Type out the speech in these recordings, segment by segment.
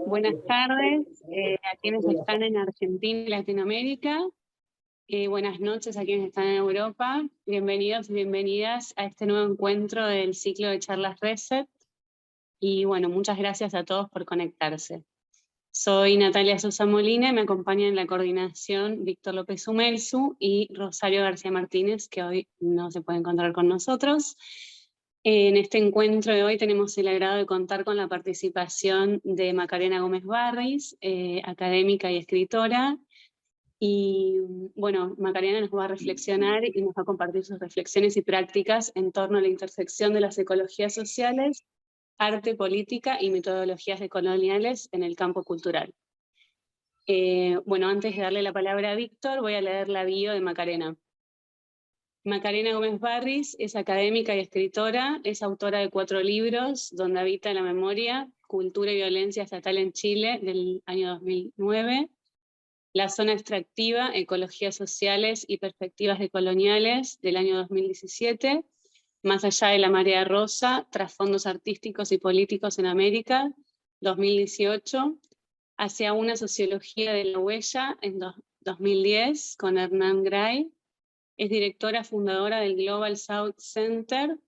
Buenas tardes a quienes están en Argentina y Latinoamérica. Buenas noches a quienes están en Europa. Bienvenidos y bienvenidas a este nuevo encuentro del ciclo de charlas Reset. Y bueno, muchas gracias a todos por conectarse. Soy Natalia Sosa Molina y me acompaña en la coordinación Víctor López Umelsu y Rosario García Martínez, que hoy no se puede encontrar con nosotros. En este encuentro de hoy tenemos el agrado de contar con la participación de Macarena Gómez Barris, académica y escritora. Y bueno, Macarena nos va a reflexionar y nos va a compartir sus reflexiones y prácticas en torno a la intersección de las ecologías sociales, arte, política y metodologías decoloniales en el campo cultural. Bueno, antes de darle la palabra a Víctor, voy a leer la bio de Macarena. Macarena Gómez Barris es académica y escritora, es autora de 4 libros, Donde habita la memoria, Cultura y violencia estatal en Chile, del año 2009, La zona extractiva, Ecologías sociales y perspectivas decoloniales, del año 2017, Más allá de la marea rosa, Trasfondos artísticos y políticos en América, 2018, Hacia una sociología de la huella, en 2010, con Hernán Gray. Es directora fundadora del Global South Center,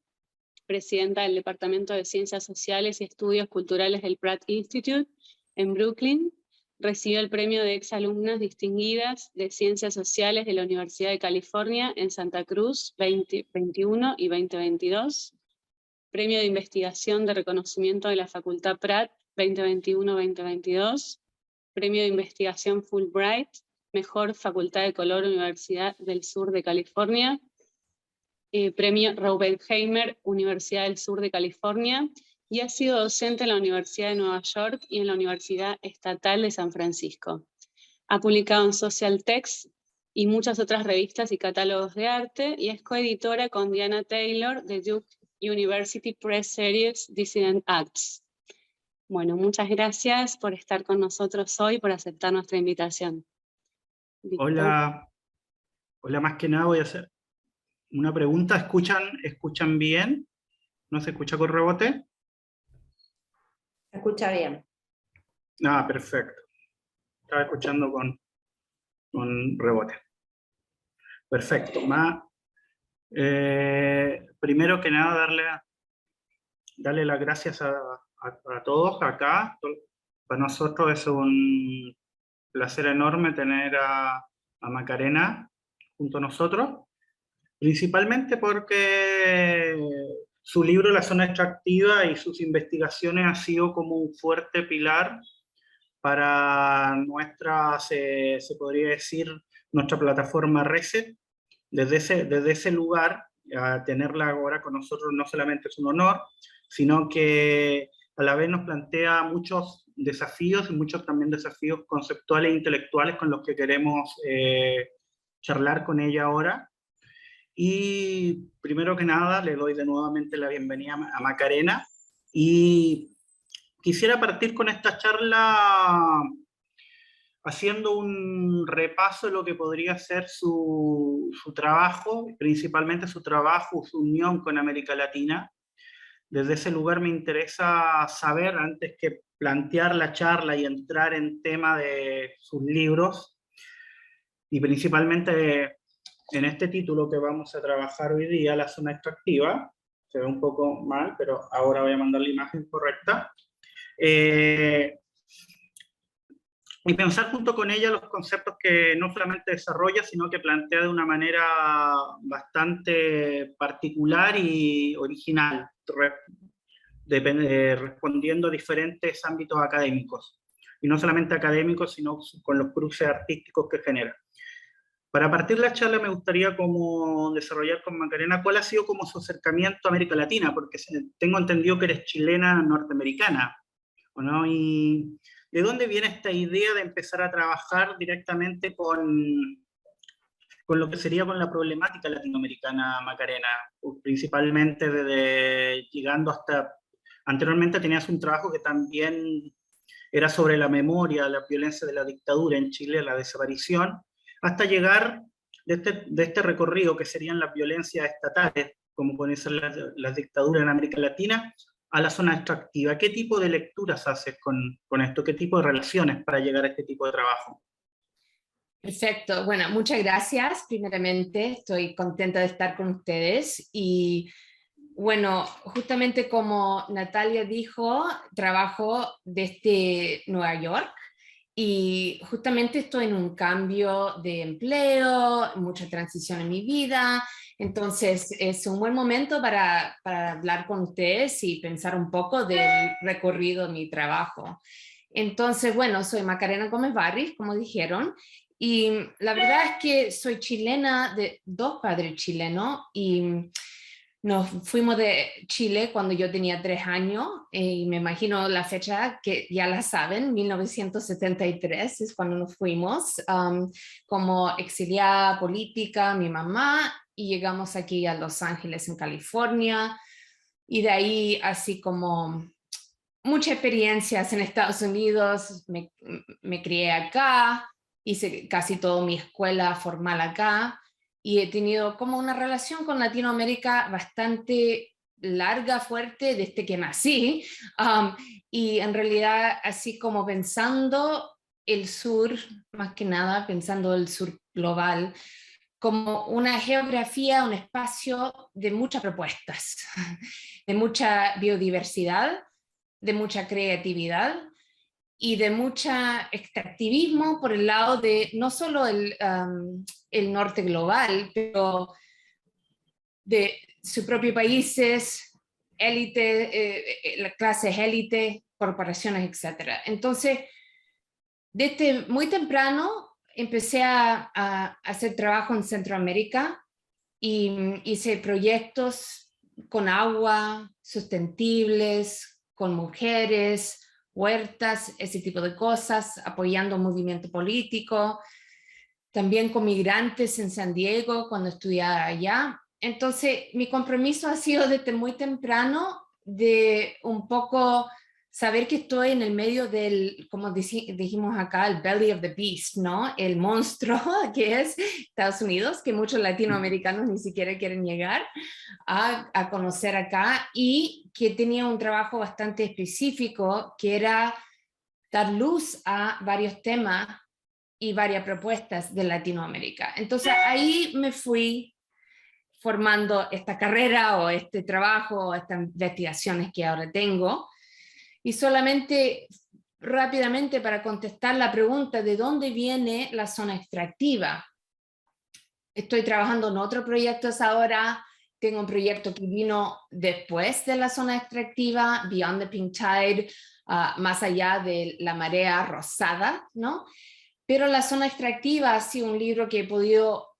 presidenta del Departamento de Ciencias Sociales y Estudios Culturales del Pratt Institute en Brooklyn. Recibió el premio de exalumnas distinguidas de Ciencias Sociales de la Universidad de California en Santa Cruz 2021 y 2022. Premio de Investigación de Reconocimiento de la Facultad Pratt 2021-2022. Premio de Investigación Fulbright, Mejor Facultad de Color, Universidad del Sur de California. Premio Raubenheimer, Universidad del Sur de California. Y ha sido docente en la Universidad de Nueva York y en la Universidad Estatal de San Francisco. Ha publicado en Social Text y muchas otras revistas y catálogos de arte, y es coeditora con Diana Taylor de Duke University Press Series Dissident Acts. Bueno, muchas gracias por estar con nosotros hoy, por aceptar nuestra invitación. Víctor. Hola, más que nada voy a hacer una pregunta. ¿Escuchan bien? ¿No se escucha con rebote? Se escucha bien. Ah, perfecto. Estaba escuchando con rebote. Perfecto. Primero que nada, darle las gracias a todos acá. Para nosotros es un placer enorme tener a Macarena junto a nosotros, principalmente porque su libro La zona extractiva y sus investigaciones han sido como un fuerte pilar para nuestra, se podría decir, nuestra plataforma Reset. Desde ese lugar, tenerla ahora con nosotros no solamente es un honor, sino que a la vez nos plantea muchos desafíos y muchos también desafíos conceptuales e intelectuales con los que queremos charlar con ella ahora. Y primero que nada le doy nuevamente la bienvenida a Macarena, y quisiera partir con esta charla haciendo un repaso de lo que podría ser su trabajo, principalmente su trabajo, su unión con América Latina. Desde ese lugar me interesa saber, antes que plantear la charla y entrar en tema de sus libros, y principalmente en este título que vamos a trabajar hoy día, La zona extractiva, se ve un poco mal, pero ahora voy a mandar la imagen correcta, y pensar junto con ella los conceptos que no solamente desarrolla, sino que plantea de una manera bastante particular y original, respondiendo a diferentes ámbitos académicos. Y no solamente académicos, sino con los cruces artísticos que genera. Para partir la charla me gustaría como desarrollar con Macarena cuál ha sido como su acercamiento a América Latina, porque tengo entendido que eres chilena norteamericana, ¿o no? Y ¿de dónde viene esta idea de empezar a trabajar directamente con lo que sería con la problemática latinoamericana, Macarena? Principalmente llegando hasta... Anteriormente tenías un trabajo que también era sobre la memoria, la violencia de la dictadura en Chile, la desaparición, hasta llegar de este recorrido que serían las violencias estatales, como pueden ser las dictaduras en América Latina, a la zona extractiva? ¿Qué tipo de lecturas haces con esto? ¿Qué tipo de relaciones para llegar a este tipo de trabajo? Perfecto. Bueno, muchas gracias. Primeramente, estoy contenta de estar con ustedes y bueno, justamente como Natalia dijo, trabajo desde Nueva York y justamente estoy en un cambio de empleo, mucha transición en mi vida, entonces es un buen momento para hablar con ustedes y pensar un poco del recorrido de mi trabajo. Entonces, bueno, soy Macarena Gómez Barris, como dijeron, y la verdad es que soy chilena de dos padres chilenos y nos fuimos de Chile cuando yo tenía 3 años y me imagino la fecha que ya la saben, 1973 es cuando nos fuimos como exiliada política, mi mamá, y llegamos aquí a Los Ángeles, en California, y de ahí así como muchas experiencias en Estados Unidos, me crié acá, hice casi toda mi escuela formal acá y he tenido como una relación con Latinoamérica bastante larga, fuerte desde que nací y en realidad así como pensando el sur, más que nada pensando el sur global, como una geografía, un espacio de muchas propuestas, de mucha biodiversidad, de mucha creatividad y de mucho extractivismo por el lado de no solo el norte global, pero de sus propios países, élite, las clases élite, corporaciones, etc. Entonces, desde muy temprano empecé a hacer trabajo en Centroamérica y hice proyectos con agua, sustentables, con mujeres, huertas, ese tipo de cosas, apoyando movimiento político, también con migrantes en San Diego cuando estudiaba allá. Entonces, mi compromiso ha sido desde muy temprano de un poco saber que estoy en el medio del, como dijimos acá, el belly of the beast, ¿no? El monstruo que es Estados Unidos, que muchos latinoamericanos ni siquiera quieren llegar a conocer acá, y que tenía un trabajo bastante específico, que era dar luz a varios temas y varias propuestas de Latinoamérica. Entonces ahí me fui formando esta carrera o este trabajo o estas investigaciones que ahora tengo. Y solamente rápidamente para contestar la pregunta de dónde viene la zona extractiva. Estoy trabajando en otros proyectos ahora. Tengo un proyecto que vino después de la zona extractiva, Beyond the Pink Tide, más allá de la marea rosada, ¿no? Pero la zona extractiva ha sido un libro que he podido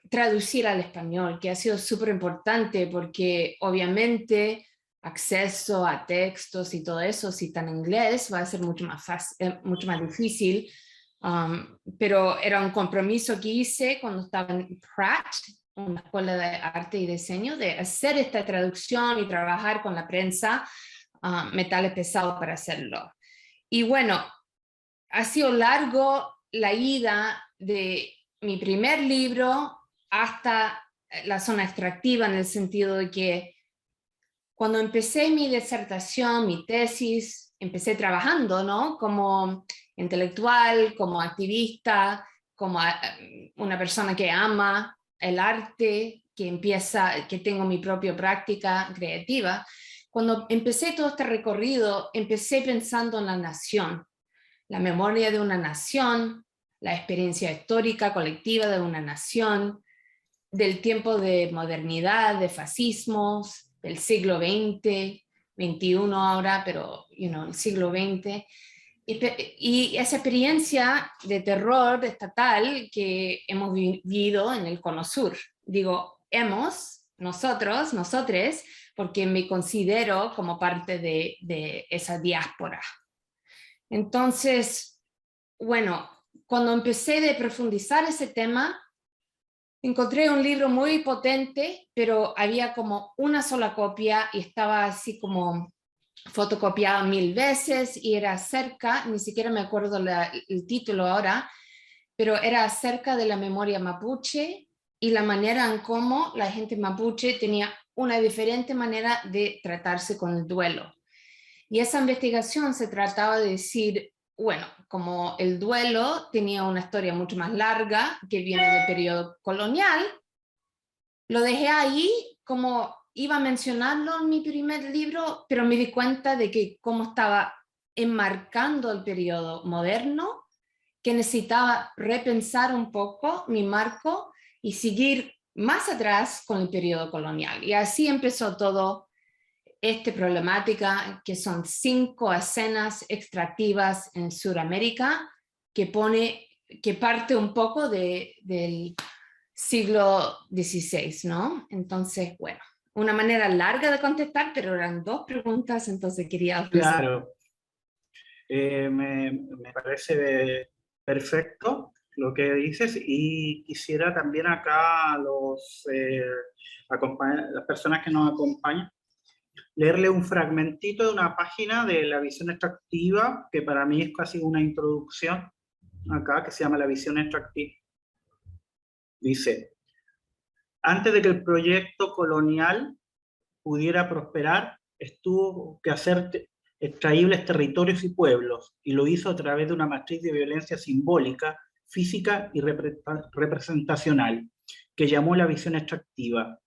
traducir al español, que ha sido súper importante porque obviamente acceso a textos y todo eso, si está en inglés, va a ser mucho más fácil, mucho más difícil. Pero era un compromiso que hice cuando estaba en Pratt, una escuela de arte y diseño, de hacer esta traducción y trabajar con la prensa, metales pesados para hacerlo. Y bueno, ha sido largo la ida de mi primer libro hasta la zona extractiva, en el sentido de que cuando empecé mi disertación, mi tesis, empecé trabajando, ¿no? Como intelectual, como activista, como una persona que ama el arte, que tengo mi propia práctica creativa. Cuando empecé todo este recorrido, empecé pensando en la nación, la memoria de una nación, la experiencia histórica colectiva de una nación, del tiempo de modernidad, de fascismos, del siglo XX, XXI ahora, pero el siglo XX. Y esa experiencia de terror estatal que hemos vivido en el Cono Sur. Digo, nosotros, nosotres, porque me considero como parte de esa diáspora. Entonces, bueno, cuando empecé a profundizar ese tema, encontré un libro muy potente, pero había como una sola copia y estaba así como fotocopiada 1000 veces y era acerca, ni siquiera me acuerdo el título ahora, pero era acerca de la memoria mapuche y la manera en cómo la gente mapuche tenía una diferente manera de tratarse con el duelo. Y esa investigación se trataba de decir, bueno, como el duelo tenía una historia mucho más larga que viene del periodo colonial, lo dejé ahí como iba a mencionarlo en mi primer libro, pero me di cuenta de que como estaba enmarcando el periodo moderno, que necesitaba repensar un poco mi marco y seguir más atrás con el periodo colonial. Y así empezó todo esta problemática, que son 5 escenas extractivas en Sudamérica, que parte un poco del siglo XVI, ¿no? Entonces, bueno, una manera larga de contestar, pero eran 2 preguntas, entonces quería ofrecer. Claro, me parece perfecto lo que dices, y quisiera también acá a las personas que nos acompañan, leerle un fragmentito de una página de la visión extractiva, que para mí es casi una introducción acá, que se llama La visión extractiva. Dice: antes de que el proyecto colonial pudiera prosperar, tuvo que hacer extraíbles territorios y pueblos, y lo hizo a través de una matriz de violencia simbólica, física y representacional, que llamó la visión extractiva.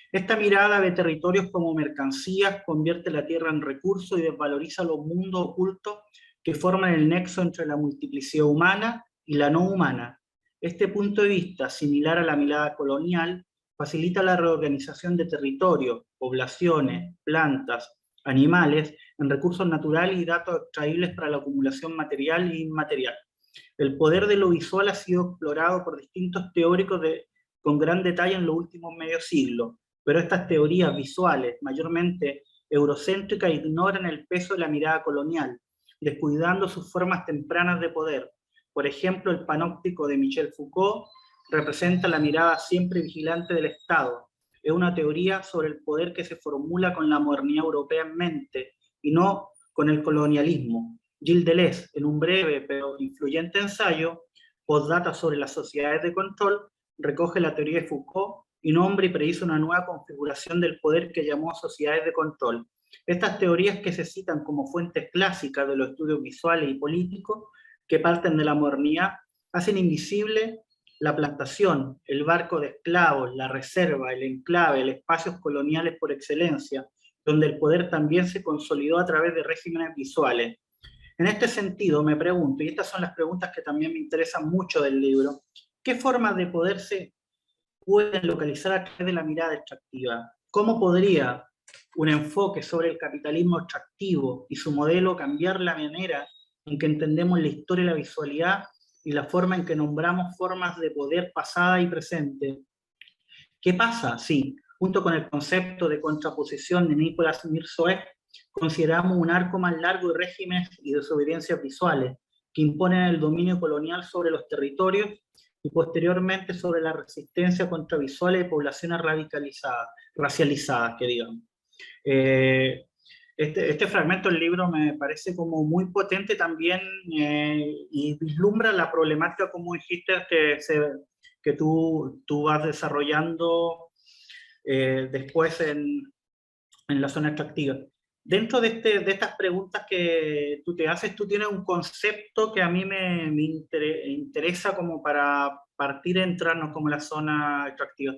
Esta mirada ve territorios como mercancías, convierte la tierra en recurso y desvaloriza los mundos ocultos que forman el nexo entre la multiplicidad humana y la no humana. Este punto de vista, similar a la mirada colonial, facilita la reorganización de territorios, poblaciones, plantas, animales, en recursos naturales y datos extraíbles para la acumulación material e inmaterial. El poder de lo visual ha sido explorado por distintos teóricos con gran detalle en los últimos medio siglo, pero estas teorías visuales, mayormente eurocéntricas, ignoran el peso de la mirada colonial, descuidando sus formas tempranas de poder. Por ejemplo, el panóptico de Michel Foucault representa la mirada siempre vigilante del Estado. Es una teoría sobre el poder que se formula con la modernidad europea en mente, y no con el colonialismo. Gilles Deleuze, en un breve pero influyente ensayo, Postdata sobre las sociedades de control, recoge la teoría de Foucault y nombra y predice una nueva configuración del poder que llamó sociedades de control. Estas teorías, que se citan como fuentes clásicas de los estudios visuales y políticos que parten de la modernidad, hacen invisible la plantación, el barco de esclavos, la reserva, el enclave, los espacios coloniales por excelencia, donde el poder también se consolidó a través de regímenes visuales. En este sentido, me pregunto, y estas son las preguntas que también me interesan mucho del libro, ¿qué formas de poder se pueden localizar a través de la mirada extractiva? ¿Cómo podría un enfoque sobre el capitalismo extractivo y su modelo cambiar la manera en que entendemos la historia y la visualidad, y la forma en que nombramos formas de poder pasada y presente? ¿Qué pasa si, junto con el concepto de contraposición de Nicolas Mirzoeff, consideramos un arco más largo de regímenes y desobediencias visuales que imponen el dominio colonial sobre los territorios y posteriormente sobre la resistencia contra visuales de poblaciones racializadas, que digamos? Este fragmento del libro me parece como muy potente también, y vislumbra la problemática, como dijiste, que tú vas desarrollando después en la zona extractiva. Dentro de estas preguntas que tú te haces, tú tienes un concepto que a mí me interesa como para partir a entrarnos como en la zona extractiva.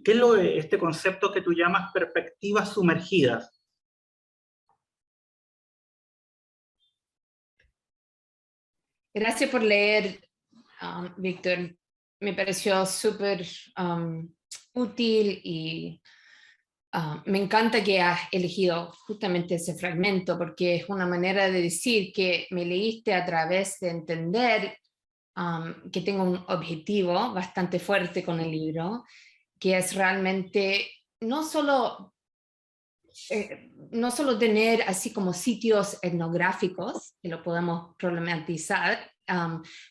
¿Qué es este concepto que tú llamas perspectivas sumergidas? Gracias por leer, Víctor. Me pareció súper útil y me encanta que has elegido justamente ese fragmento, porque es una manera de decir que me leíste a través de entender que tengo un objetivo bastante fuerte con el libro, que es realmente no solo tener así como sitios etnográficos, que lo podemos problematizar,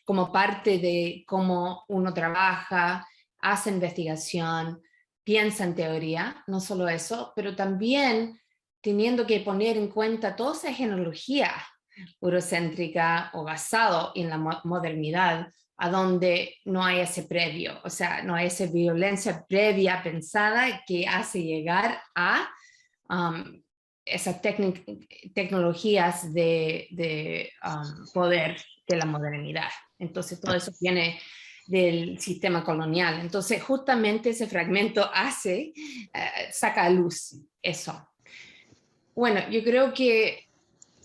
como parte de cómo uno trabaja, hace investigación, piensa en teoría, no solo eso, pero también teniendo que poner en cuenta toda esa genealogía eurocéntrica o basado en la modernidad a donde no hay ese previo, o sea, no hay esa violencia previa pensada que hace llegar a esas tecnologías de poder de la modernidad. Entonces todo eso viene del sistema colonial. Entonces justamente ese fragmento saca a luz eso. Bueno, yo creo que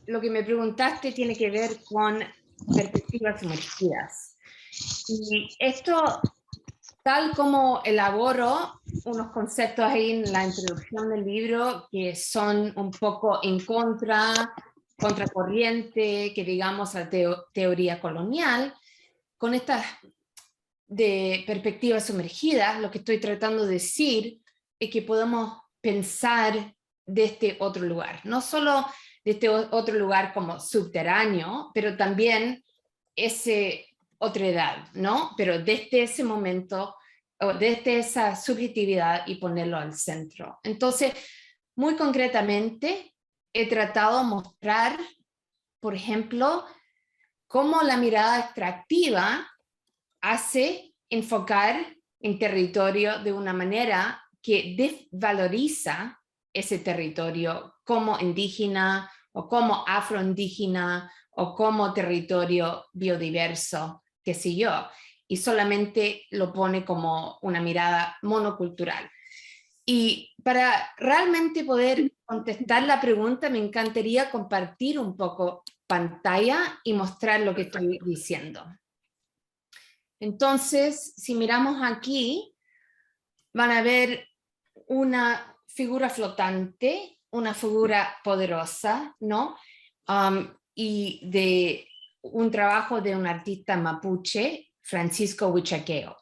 lo que me preguntaste tiene que ver con perspectivas sumergidas. Y esto, tal como elaboro unos conceptos ahí en la introducción del libro que son un poco en contracorriente, que digamos a teoría colonial, con estas de perspectivas sumergidas, lo que estoy tratando de decir es que podemos pensar de este otro lugar, no solo de este otro lugar como subterráneo, pero también ese otra edad, ¿no? Pero desde ese momento, o desde esa subjetividad y ponerlo al centro. Entonces, muy concretamente, he tratado de mostrar, por ejemplo, cómo la mirada extractiva hace enfocar en territorio de una manera que desvaloriza ese territorio como indígena o como afroindígena o como territorio biodiverso, qué sé yo, y solamente lo pone como una mirada monocultural. Y para realmente poder contestar la pregunta, me encantaría compartir un poco pantalla y mostrar lo que estoy diciendo. Entonces, si miramos aquí, van a ver una figura flotante, una figura poderosa, ¿no? Y de un trabajo de un artista mapuche, Francisco Huichaqueo.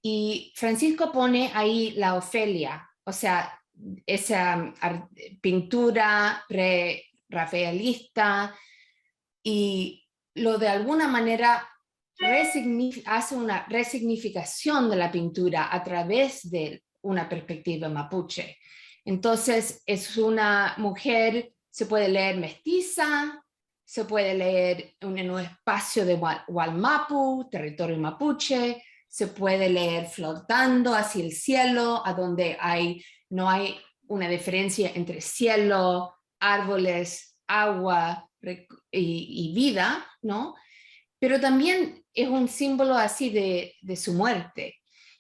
Y Francisco pone ahí la Ofelia, o sea, esa pintura pre-rafaelista, y lo de alguna manera hace una resignificación de la pintura a través de una perspectiva mapuche. Entonces es una mujer, se puede leer mestiza, se puede leer en un espacio de Wallmapu, territorio mapuche, se puede leer flotando hacia el cielo, a donde no hay una diferencia entre cielo, árboles, agua y vida, ¿no? Pero también es un símbolo así de su muerte.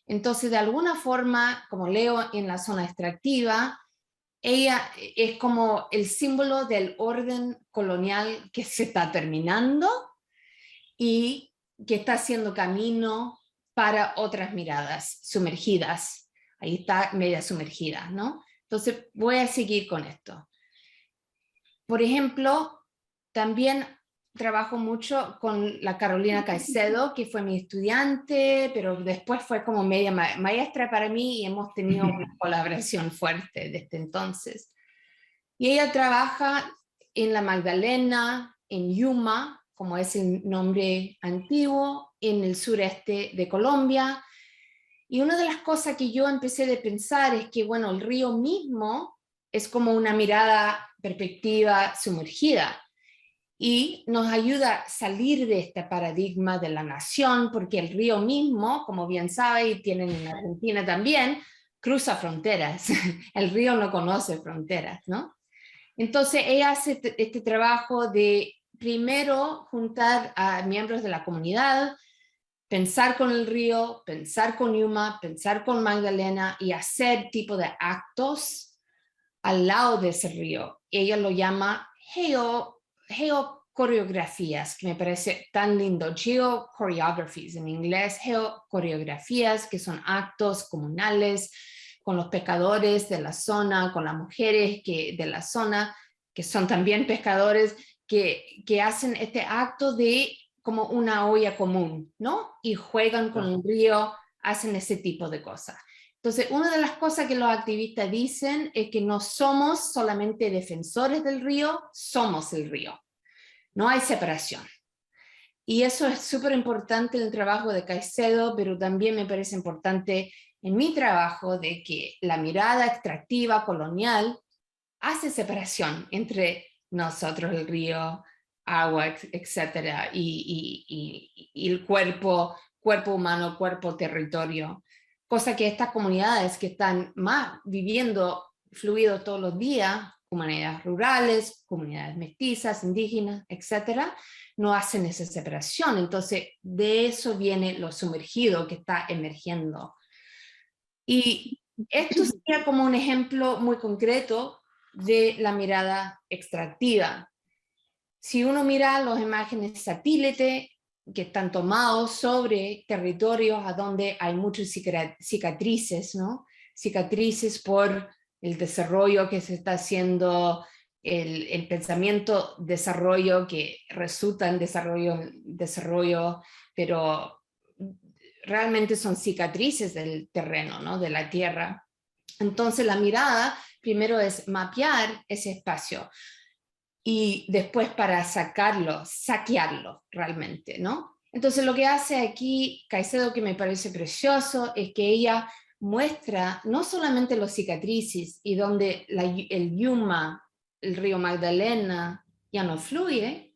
Entonces, de alguna forma, como leo en la zona extractiva, ella es como el símbolo del orden colonial que se está terminando y que está haciendo camino para otras miradas sumergidas. Ahí está media sumergida, ¿no? Entonces, voy a seguir con esto. Por ejemplo, también trabajo mucho con la Carolina Caicedo, que fue mi estudiante, pero después fue como media maestra para mí y hemos tenido una colaboración fuerte desde entonces. Y ella trabaja en la Magdalena, en Yuma, como es el nombre antiguo, en el sureste de Colombia. Y una de las cosas que yo empecé a pensar es que, bueno, el río mismo es como una mirada, perspectiva sumergida y nos ayuda a salir de este paradigma de la nación, porque el río mismo, como bien sabe, y tienen en Argentina también, cruza fronteras. El río no conoce fronteras, ¿no? Entonces ella hace este trabajo de primero juntar a miembros de la comunidad, pensar con el río, pensar con Yuma, pensar con Magdalena y hacer tipo de actos al lado de ese río. Ella lo llama geocoreografías, que me parece tan lindo. Geochoreographies en inglés, geocoreografías, que son actos comunales con los pescadores de la zona, con las mujeres de la zona, que son también pescadores, que hacen este acto de como una olla común, ¿no? Y juegan con el río, hacen ese tipo de cosas. Entonces, una de las cosas que los activistas dicen es que no somos solamente defensores del río, somos el río. No hay separación. Y eso es súper importante en el trabajo de Caicedo, pero también me parece importante en mi trabajo de que la mirada extractiva colonial hace separación entre nosotros, el río, agua, etcétera, y el cuerpo humano, cuerpo territorio. Cosa que estas comunidades que están más viviendo fluido todos los días, comunidades rurales, comunidades mestizas, indígenas, etcétera, no hacen esa separación. Entonces, de eso viene lo sumergido que está emergiendo. Y esto sería como un ejemplo muy concreto de la mirada extractiva. Si uno mira las imágenes satélite que están tomados sobre territorios a donde hay muchas cicatrices, ¿no? Cicatrices por el desarrollo que se está haciendo, el pensamiento desarrollo que resulta en desarrollo, pero realmente son cicatrices del terreno, ¿no? De la tierra. Entonces la mirada primero es mapear ese espacio y después para saquearlo realmente, ¿no? Entonces lo que hace aquí Caicedo, que me parece precioso, es que ella muestra no solamente las cicatrices y donde el Yuma, el río Magdalena, ya no fluye,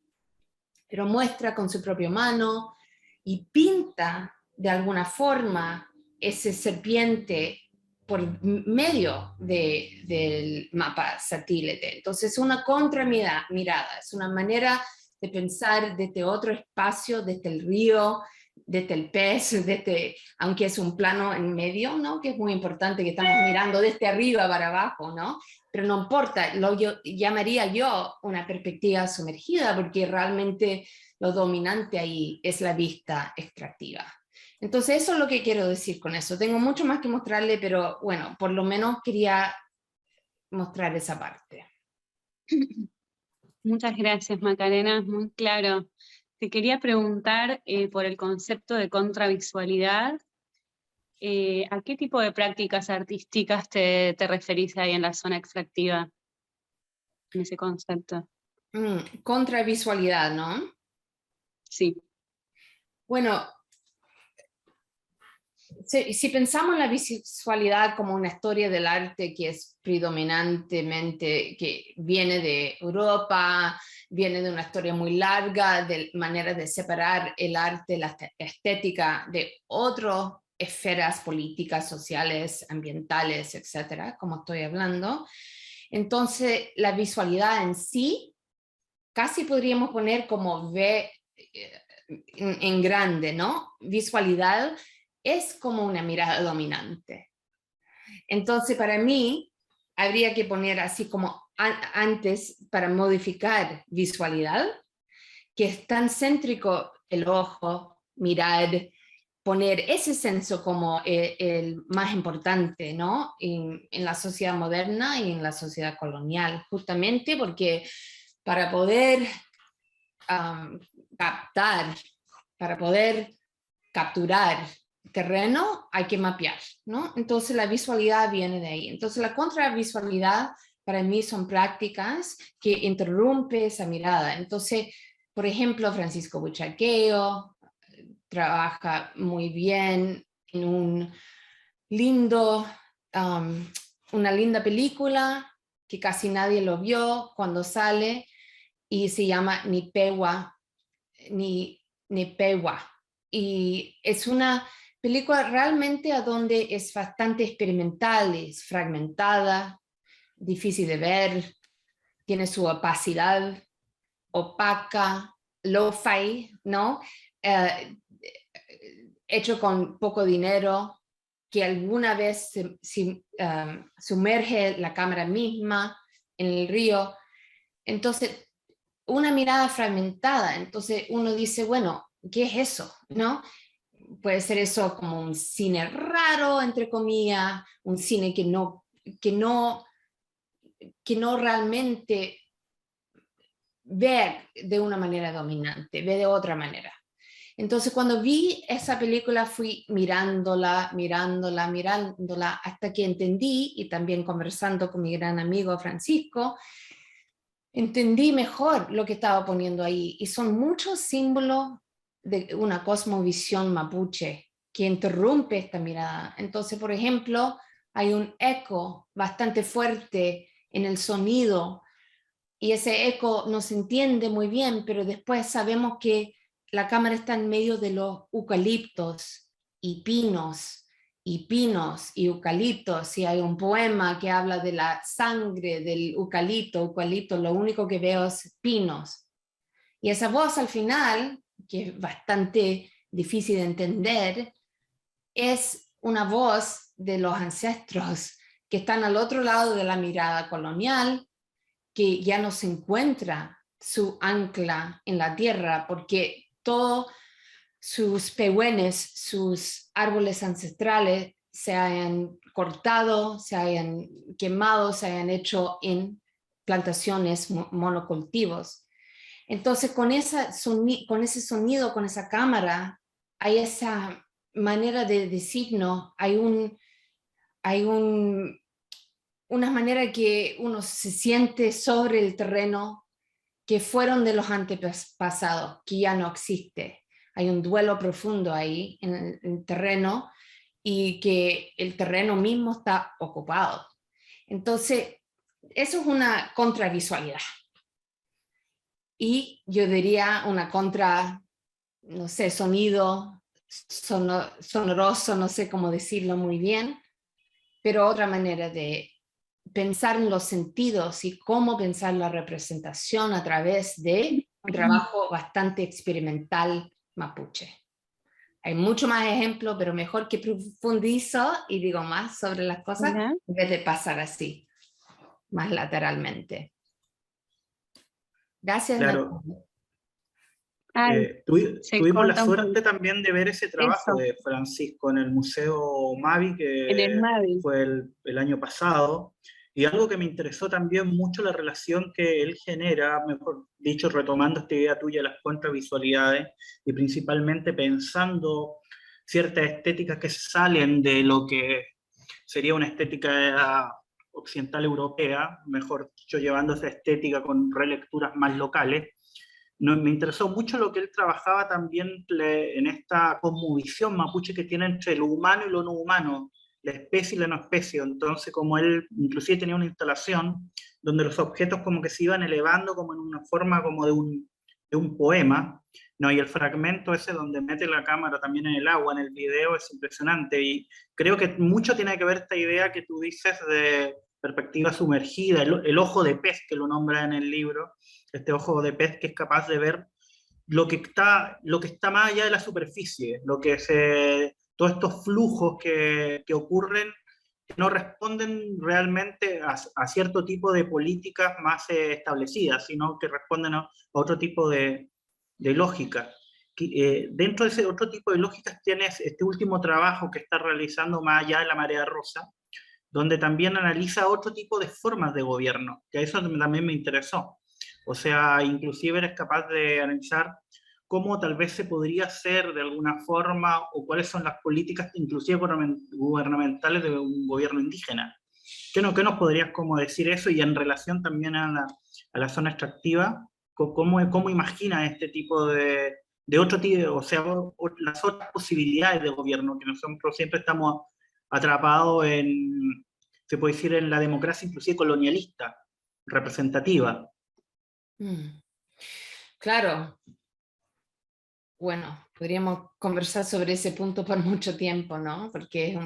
pero muestra con su propia mano y pinta de alguna forma ese serpiente por medio del mapa satélite. Entonces, una contramirada, es una manera de pensar desde otro espacio, desde el río, desde el pez, aunque es un plano en medio, ¿no? Que es muy importante, que estamos mirando desde arriba para abajo, ¿no? Pero no importa, llamaría yo una perspectiva sumergida, porque realmente lo dominante ahí es la vista extractiva. Entonces eso es lo que quiero decir con eso. Tengo mucho más que mostrarle, pero bueno, por lo menos quería mostrar esa parte. Muchas gracias, Macarena, muy claro. Te quería preguntar por el concepto de contravisualidad. ¿A qué tipo de prácticas artísticas te referís ahí en la zona extractiva, en ese concepto? Contravisualidad, ¿no? Sí. Bueno, si pensamos en la visualidad como una historia del arte que es predominantemente, que viene de Europa, viene de una historia muy larga, de manera de separar el arte, la estética de otras esferas políticas, sociales, ambientales, etcétera, como estoy hablando. Entonces, la visualidad en sí, casi podríamos poner como V en grande, ¿no? Visualidad es como una mirada dominante. Entonces, para mí, habría que poner así como antes, para modificar visualidad, que es tan céntrico el ojo, mirar, poner ese senso como el más importante, ¿no? En la sociedad moderna y en la sociedad colonial, justamente porque para poder para poder capturar terreno hay que mapear, ¿no? Entonces la visualidad viene de ahí. Entonces la contravisualidad para mí son prácticas que interrumpen esa mirada. Entonces, por ejemplo, Francisco Buchaqueo trabaja muy bien en una linda película que casi nadie lo vio cuando sale y se llama Nipewa. Y es una película realmente a donde es bastante experimental, es fragmentada, difícil de ver, tiene su opacidad, opaca, lo-fi, ¿no? Hecho con poco dinero, que alguna vez sumerge la cámara misma en el río. Entonces, una mirada fragmentada. Entonces uno dice, bueno, ¿qué es eso? ¿No? Puede ser eso como un cine raro, entre comillas, un cine que no realmente ve de una manera dominante, ve de otra manera. Entonces cuando vi esa película fui mirándola, hasta que entendí, y también conversando con mi gran amigo Francisco, entendí mejor lo que estaba poniendo ahí, y son muchos símbolos de una cosmovisión mapuche que interrumpe esta mirada. Entonces, por ejemplo, hay un eco bastante fuerte en el sonido y ese eco no se entiende muy bien, pero después sabemos que la cámara está en medio de los eucaliptos y pinos y eucaliptos, y hay un poema que habla de la sangre del eucalipto, lo único que veo es pinos. Y esa voz al final, que es bastante difícil de entender, es una voz de los ancestros que están al otro lado de la mirada colonial, que ya no se encuentra su ancla en la tierra, porque todos sus pehuenes, sus árboles ancestrales se hayan cortado, se hayan quemado, se hayan hecho en plantaciones monocultivos. Entonces con ese sonido, con esa cámara, hay esa manera de decirnos, una manera que uno se siente sobre el terreno que fueron de los antepasados, que ya no existe. Hay un duelo profundo ahí en el terreno y que el terreno mismo está ocupado. Entonces, eso es una contravisualidad. Y yo diría una no sé, sonido sonoroso, no sé cómo decirlo muy bien, pero otra manera de pensar en los sentidos y cómo pensar la representación a través de un trabajo bastante experimental mapuche. Hay mucho más ejemplos, pero mejor que profundizo y digo más sobre las cosas en vez de pasar así, más lateralmente. Gracias. Claro. Ay, se Tuvimos la corta un suerte poquito. también de ver ese trabajo Eso, de Francisco en el Museo Mavi, en el que Mavi. fue el año pasado, y algo que me interesó también mucho, la relación que él genera, mejor dicho, retomando esta idea tuya de las contravisualidades, y principalmente pensando ciertas estéticas que salen de lo que sería una estética occidental europea, mejor dicho, llevando esa estética con relecturas más locales. Me interesó mucho lo que él trabajaba también en esta cosmovisión mapuche que tiene entre lo humano y lo no humano, la especie y la no especie. Entonces, como él inclusive tenía una instalación donde los objetos como que se iban elevando como en una forma como de un poema, ¿no? Y el fragmento ese donde mete la cámara también en el agua, en el video, es impresionante. Y creo que mucho tiene que ver esta idea que tú dices de perspectiva sumergida, el ojo de pez que lo nombra en el libro, este ojo de pez que es capaz de ver lo que está más allá de la superficie, todos estos flujos que ocurren, que no responden realmente a cierto tipo de políticas más establecidas, sino que responden a otro tipo de lógica. Dentro de ese otro tipo de lógicas tienes este último trabajo que está realizando más allá de la marea rosa, donde también analiza otro tipo de formas de gobierno, que a eso también me interesó. O sea, inclusive eres capaz de analizar cómo tal vez se podría hacer de alguna forma o cuáles son las políticas inclusive gubernamentales de un gobierno indígena. ¿Qué nos podrías como decir eso? Y en relación también a la zona extractiva, ¿cómo imagina este tipo de otro tipo, o sea, las otras posibilidades de gobierno, que nosotros siempre estamos atrapados en, se puede decir, en la democracia inclusive colonialista, representativa? Claro, bueno, podríamos conversar sobre ese punto por mucho tiempo, ¿no? Porque es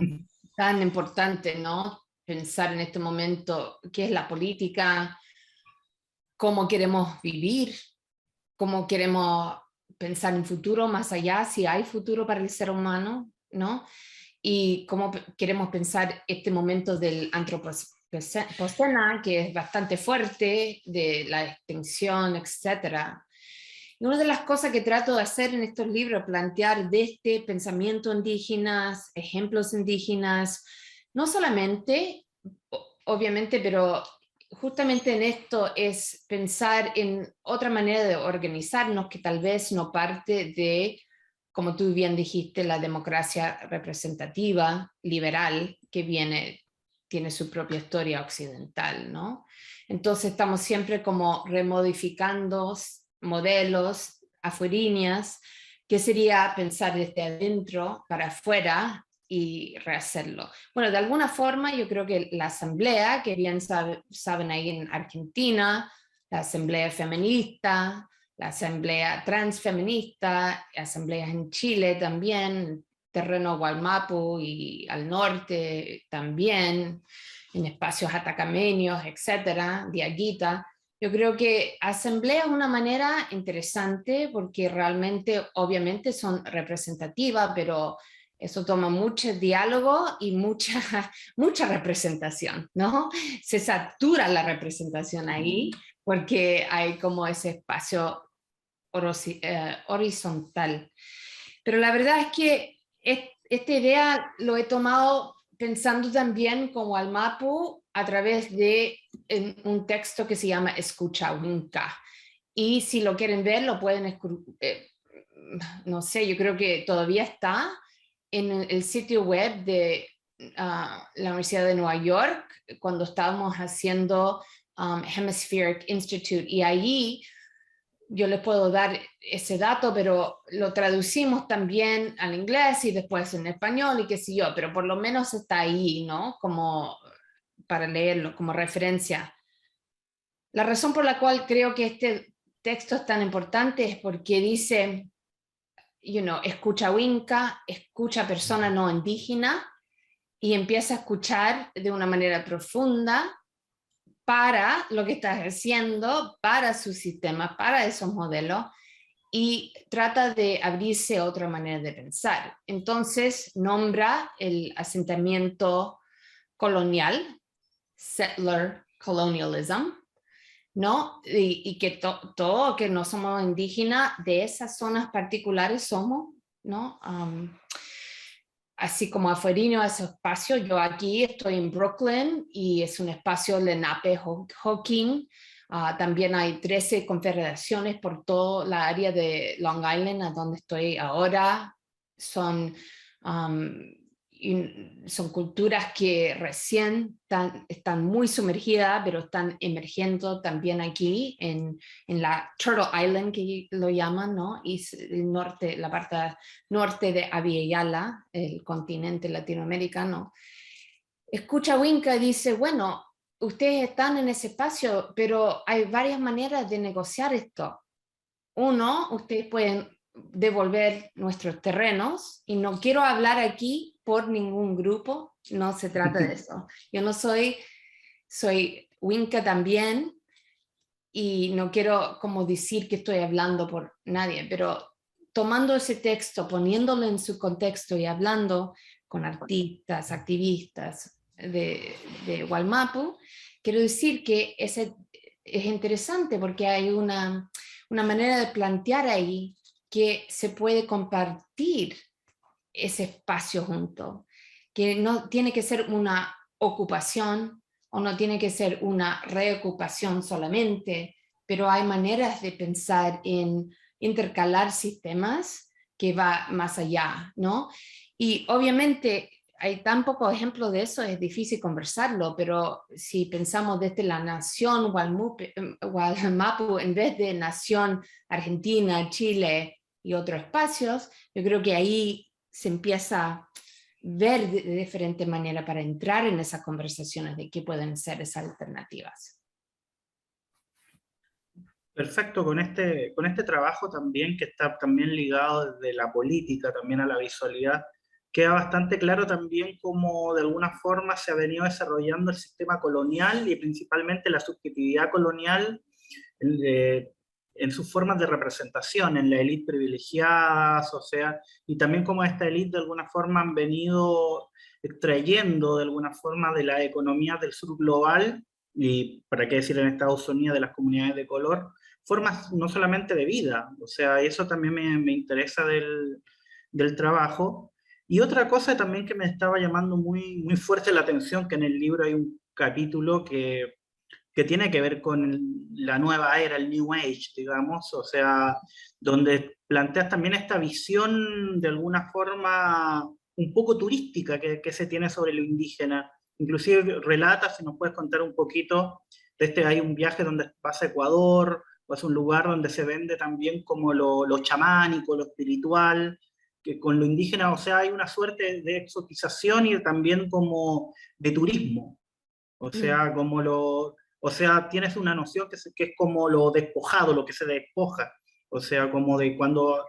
tan importante, ¿no? Pensar en este momento qué es la política, cómo queremos vivir, cómo queremos pensar en futuro más allá, si hay futuro para el ser humano, ¿no? Y cómo queremos pensar este momento del antropoceno, que es bastante fuerte, de la extinción, etcétera. Y una de las cosas que trato de hacer en estos libros, plantear de este pensamiento indígenas, ejemplos indígenas, no solamente, obviamente, pero justamente en esto es pensar en otra manera de organizarnos que tal vez no parte de, como tú bien dijiste, la democracia representativa, liberal, que tiene su propia historia occidental, ¿no? Entonces estamos siempre como remodificando modelos afueríneas, que sería pensar desde adentro para afuera y rehacerlo. Bueno, de alguna forma yo creo que la asamblea, que bien saben ahí en Argentina, la Asamblea Feminista, la Asamblea Transfeminista, asambleas en Chile también, terreno Gualmapu y al norte también, en espacios atacameños, etcétera, Diaguita. Yo creo que asamblea es una manera interesante porque realmente, obviamente, son representativas, pero eso toma mucho diálogo y mucha representación, ¿no? Se satura la representación ahí porque hay como ese espacio horizontal. Pero la verdad es que esta idea lo he tomado pensando también como al Mapu a través de un texto que se llama Escucha Winca. Y si lo quieren ver, lo pueden, no sé, yo creo que todavía está en el sitio web de la Universidad de Nueva York, cuando estábamos haciendo Hemispheric Institute, y allí yo les puedo dar ese dato, pero lo traducimos también al inglés y después en español y qué sé yo, pero por lo menos está ahí, ¿no? Como para leerlo, como referencia. La razón por la cual creo que este texto es tan importante es porque dice, escucha Winca, escucha persona no indígena y empieza a escuchar de una manera profunda para lo que estás haciendo, para su sistema, para esos modelos, y trata de abrirse a otra manera de pensar. Entonces nombra el asentamiento colonial, settler colonialism, ¿no? Y que todo que no somos indígenas de esas zonas particulares somos, ¿no? Así como afuerino a ese espacio, yo aquí estoy en Brooklyn y es un espacio Lenape-Hawking. También hay 13 confederaciones por toda la área de Long Island, a donde estoy ahora. Son culturas que recién están muy sumergidas, pero están emergiendo también aquí en la Turtle Island, que lo llaman, ¿no? Y el norte, la parte norte de Abiyala, el continente latinoamericano. Escucha Winca y dice, bueno, ustedes están en ese espacio, pero hay varias maneras de negociar esto. Uno, ustedes pueden devolver nuestros terrenos, y no quiero hablar aquí por ningún grupo, no se trata de eso. Yo no soy Winca también, y no quiero como decir que estoy hablando por nadie, pero tomando ese texto, poniéndolo en su contexto y hablando con artistas, activistas de Gualmapu, quiero decir que es interesante porque hay una manera de plantear ahí que se puede compartir ese espacio junto, que no tiene que ser una ocupación o no tiene que ser una reocupación solamente, pero hay maneras de pensar en intercalar sistemas que va más allá, ¿no? Y obviamente hay tan pocos ejemplos de eso, es difícil conversarlo, pero si pensamos desde la nación Gualmapu en vez de nación Argentina, Chile y otros espacios, yo creo que ahí se empieza a ver de diferente manera para entrar en esas conversaciones de qué pueden ser esas alternativas. Perfecto, con este trabajo también, que está también ligado desde la política también a la visualidad, queda bastante claro también cómo de alguna forma se ha venido desarrollando el sistema colonial y principalmente la subjetividad colonial en sus formas de representación, en la élite privilegiada, o sea, y también cómo esta élite de alguna forma han venido extrayendo de alguna forma de la economía del sur global, y para qué decir en Estados Unidos de las comunidades de color, formas no solamente de vida, o sea, eso también me interesa del trabajo. Y otra cosa también que me estaba llamando muy, muy fuerte la atención, que en el libro hay un capítulo que tiene que ver con la nueva era, el New Age, digamos, o sea, donde planteas también esta visión de alguna forma un poco turística que se tiene sobre lo indígena. Inclusive relatas, si nos puedes contar un poquito, hay un viaje donde vas a Ecuador, o es un lugar donde se vende también como lo chamánico, lo espiritual, que con lo indígena, o sea, hay una suerte de exotización y también como de turismo. O sea, como o sea, tienes una noción que es como lo despojado, lo que se despoja, o sea, como de cuando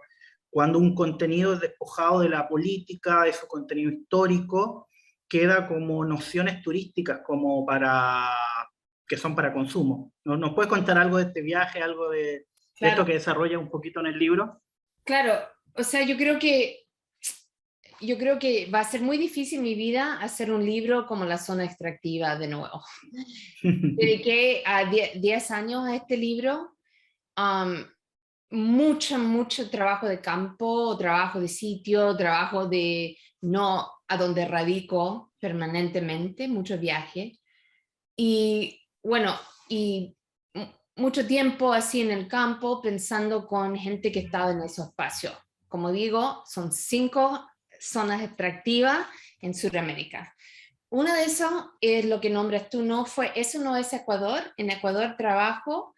un contenido es despojado de la política, de su contenido histórico, queda como nociones turísticas como que son para consumo. ¿Nos puedes contar algo de este viaje, algo de esto Claro, que desarrolla un poquito en el libro? claro, o sea, yo creo que va a ser muy difícil mi vida hacer un libro como La Zona Extractiva de nuevo. Dediqué a 10 años a este libro, um, mucho trabajo de campo, trabajo de sitio, trabajo de no a donde radico permanentemente, mucho viaje. Y bueno, y mucho tiempo así en el campo pensando con gente que estaba en esos espacios. Como digo, son 5 zonas extractivas en Sudamérica. Una de esas es lo que nombras tú, eso no es Ecuador. En Ecuador trabajo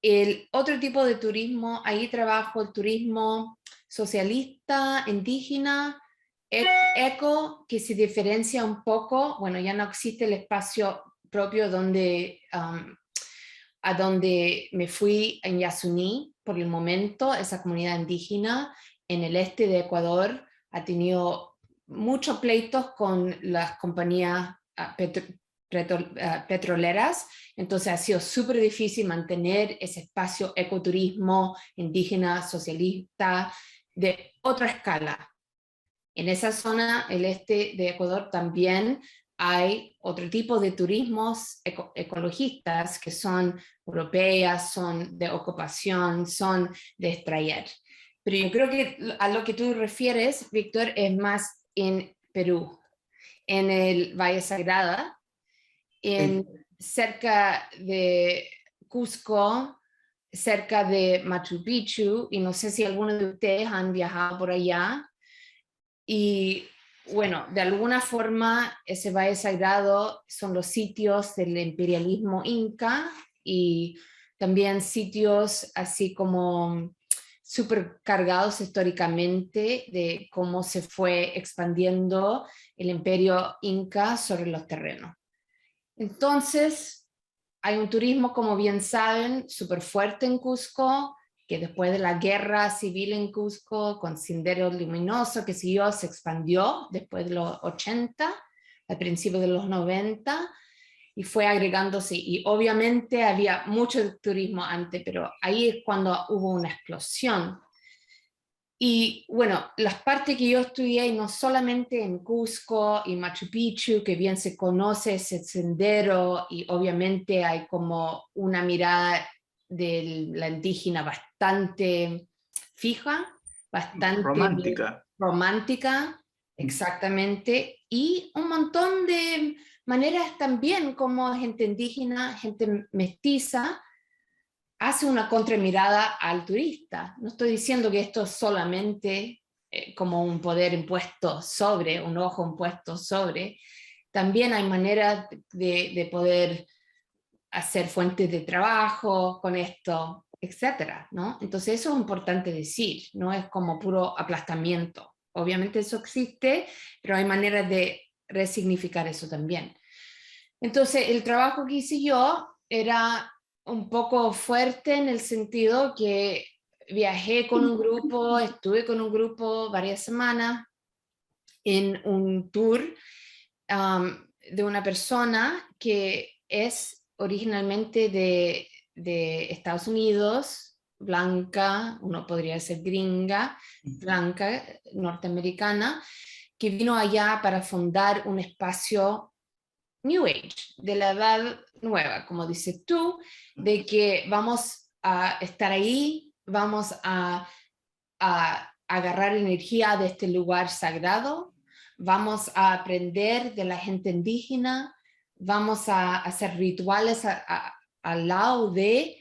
el otro tipo de turismo, ahí trabajo el turismo socialista, indígena, eco, que se diferencia un poco, bueno, ya no existe el espacio propio a donde me fui en Yasuní por el momento, esa comunidad indígena en el este de Ecuador ha tenido muchos pleitos con las compañías petroleras, entonces ha sido súper difícil mantener ese espacio ecoturismo indígena socialista de otra escala. En esa zona, el este de Ecuador, también hay otro tipo de turismos ecologistas que son europeas, son de ocupación, son de extraer. Pero yo creo que a lo que tú refieres, Víctor, es más en Perú, en el Valle Sagrada, cerca de Cusco, cerca de Machu Picchu, y no sé si algunos de ustedes han viajado por allá. Y bueno, de alguna forma ese valle sagrado son los sitios del imperialismo inca y también sitios así como súper cargados históricamente de cómo se fue expandiendo el imperio inca sobre los terrenos. Entonces, hay un turismo, como bien saben, súper fuerte en Cusco, que después de la guerra civil en Cusco, con Sendero Luminoso, que siguió, se expandió después de los 80, al principio de los 90, y fue agregándose. Y obviamente había mucho turismo antes, pero ahí es cuando hubo una explosión. Y bueno, las partes que yo estudié, y no solamente en Cusco y Machu Picchu, que bien se conoce ese sendero, y obviamente hay como una mirada de la indígena bastante fija, bastante Romántica. romántica, exactamente, y un montón de maneras también como gente indígena, gente mestiza, hace una contramirada al turista. No estoy diciendo que esto es solamente como un poder impuesto sobre, un ojo impuesto sobre. También hay maneras de poder hacer fuentes de trabajo con esto, etcétera, ¿no? Entonces eso es importante decir, no es como puro aplastamiento. Obviamente eso existe, pero hay maneras de resignificar eso también. Entonces el trabajo que hice yo era un poco fuerte en el sentido que viajé con un grupo, estuve con un grupo varias semanas en un tour de una persona que es originalmente de Estados Unidos, blanca, uno podría ser gringa, blanca, norteamericana, que vino allá para fundar un espacio New Age, de la edad nueva, como dices tú, de que vamos a estar ahí, vamos a agarrar energía de este lugar sagrado, vamos a aprender de la gente indígena, vamos a hacer rituales al lado de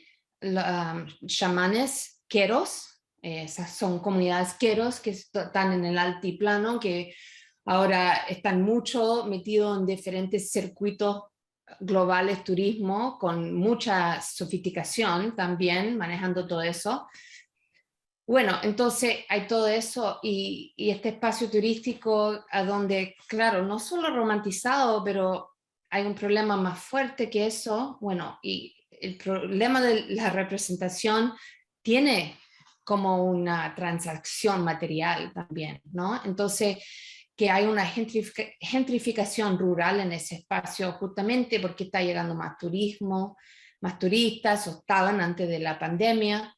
chamanes queros, esas son comunidades queros que están en el altiplano, que ahora están mucho metidos en diferentes circuitos globales, turismo, con mucha sofisticación también, manejando todo eso. Bueno, entonces hay todo eso y este espacio turístico a donde, claro, no solo romantizado, pero hay un problema más fuerte que eso, bueno, y el problema de la representación tiene como una transacción material también, ¿no? Entonces, que hay una gentrificación rural en ese espacio justamente porque está llegando más turismo, más turistas, o estaban antes de la pandemia.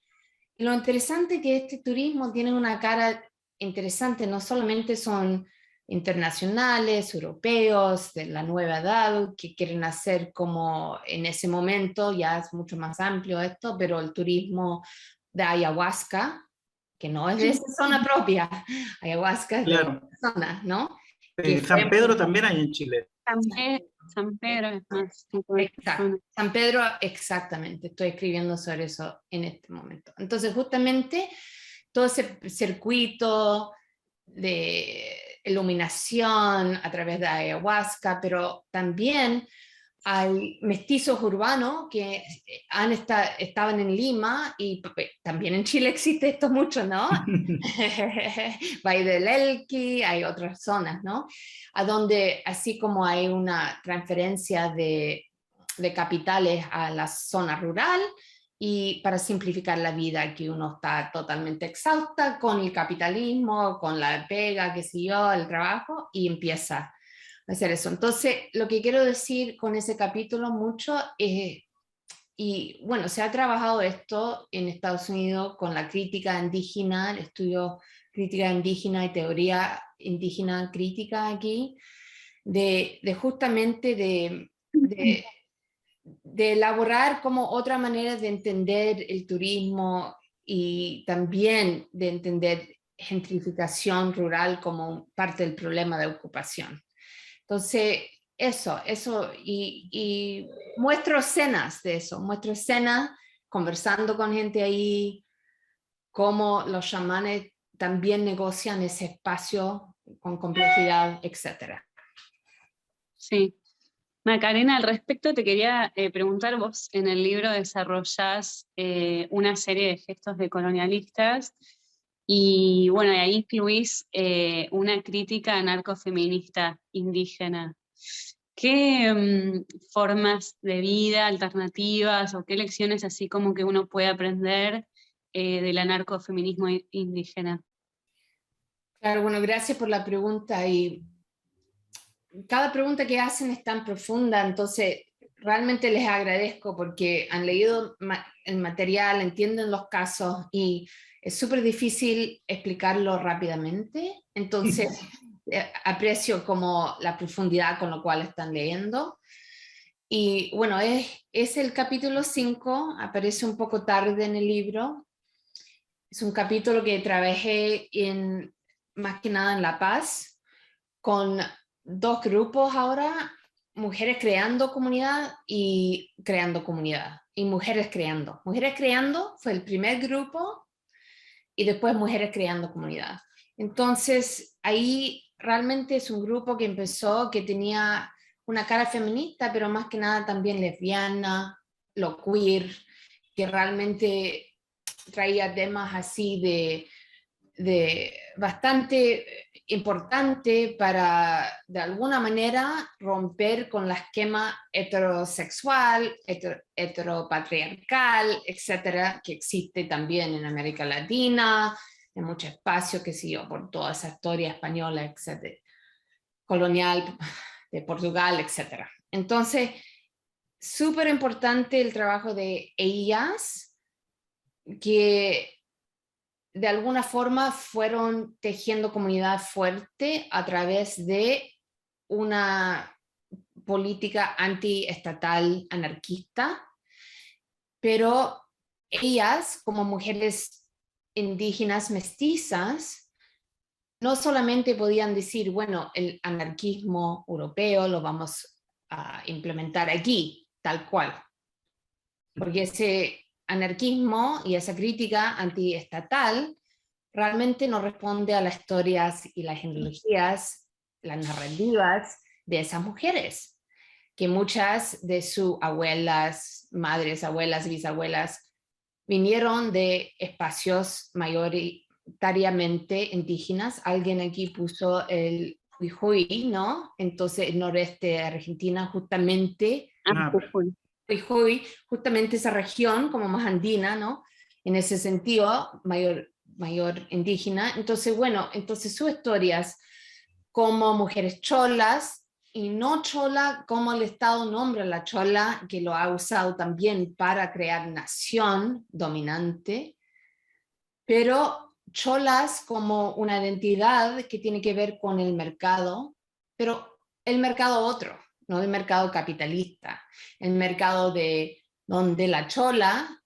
Y lo interesante es que este turismo tiene una cara interesante, no solamente son internacionales, europeos, de la nueva edad, que quieren hacer como en ese momento, ya es mucho más amplio esto, pero el turismo de ayahuasca, que no es de esa zona propia, ayahuasca es de Claro. otra zona, ¿no? Que San Pedro también hay en Chile. San Pedro es más tipo de Exacto. zona. San Pedro, exactamente, estoy escribiendo sobre eso en este momento. Entonces, justamente, todo ese circuito de iluminación a través de ayahuasca, pero también hay mestizos urbanos que estaban en Lima y también en Chile existe esto mucho, ¿no? Valle del Elqui, hay otras zonas, ¿no? A donde así como hay una transferencia de capitales a la zona rural y para simplificar la vida que uno está totalmente exhausta con el capitalismo, con la pega, qué sé yo, el trabajo y empieza hacer eso. Entonces, lo que quiero decir con ese capítulo mucho es, y bueno, se ha trabajado esto en Estados Unidos con la crítica indígena, el estudio crítica indígena y teoría indígena crítica aquí, de justamente de elaborar como otra manera de entender el turismo y también de entender gentrificación rural como parte del problema de ocupación. Entonces, eso, y muestro escenas de eso, muestro escenas conversando con gente ahí, cómo los chamanes también negocian ese espacio con complejidad, etc. Sí. Macarena, al respecto te quería preguntar, vos en el libro desarrollás una serie de gestos decolonialistas y bueno, ahí incluís una crítica anarcofeminista indígena. ¿Qué formas de vida alternativas o qué lecciones así como que uno puede aprender del anarcofeminismo indígena? Claro, bueno, gracias por la pregunta y cada pregunta que hacen es tan profunda, entonces realmente les agradezco porque han leído el material, entienden los casos y es súper difícil explicarlo rápidamente, entonces aprecio como la profundidad con lo cual están leyendo. Y bueno, es el capítulo 5, aparece un poco tarde en el libro, es un capítulo que trabajé más que nada en La Paz, con dos grupos ahora, mujeres creando comunidad y creando comunidad, y mujeres creando. Mujeres creando fue el primer grupo y después mujeres creando comunidad. Entonces, ahí realmente es un grupo que empezó, que tenía una cara feminista, pero más que nada también lesbiana, lo queer, que realmente traía temas así de bastante importante para, de alguna manera, romper con la esquema heterosexual, heteropatriarcal, etcétera, que existe también en América Latina, en mucho espacio, que siguió por toda esa historia española, etcétera, colonial de Portugal, etcétera. Entonces, súper importante el trabajo de ellas, que de alguna forma fueron tejiendo comunidad fuerte a través de una política antiestatal anarquista, pero ellas, como mujeres indígenas mestizas, no solamente podían decir, bueno, el anarquismo europeo lo vamos a implementar aquí, tal cual, porque ese anarquismo y esa crítica antiestatal realmente no responde a las historias y las genealogías, las narrativas de esas mujeres, que muchas de sus abuelas, madres, abuelas, bisabuelas, vinieron de espacios mayoritariamente indígenas. Alguien aquí puso el Jujuy, ¿no? Entonces el noreste de Argentina justamente, Jujuy, justamente esa región como más andina, ¿no? En ese sentido, mayor indígena. Entonces, bueno, entonces sus historias como mujeres cholas y no chola, como el Estado nombra a la chola, que lo ha usado también para crear nación dominante, pero cholas como una identidad que tiene que ver con el mercado, pero el mercado otro, no el mercado capitalista, el mercado de donde la chola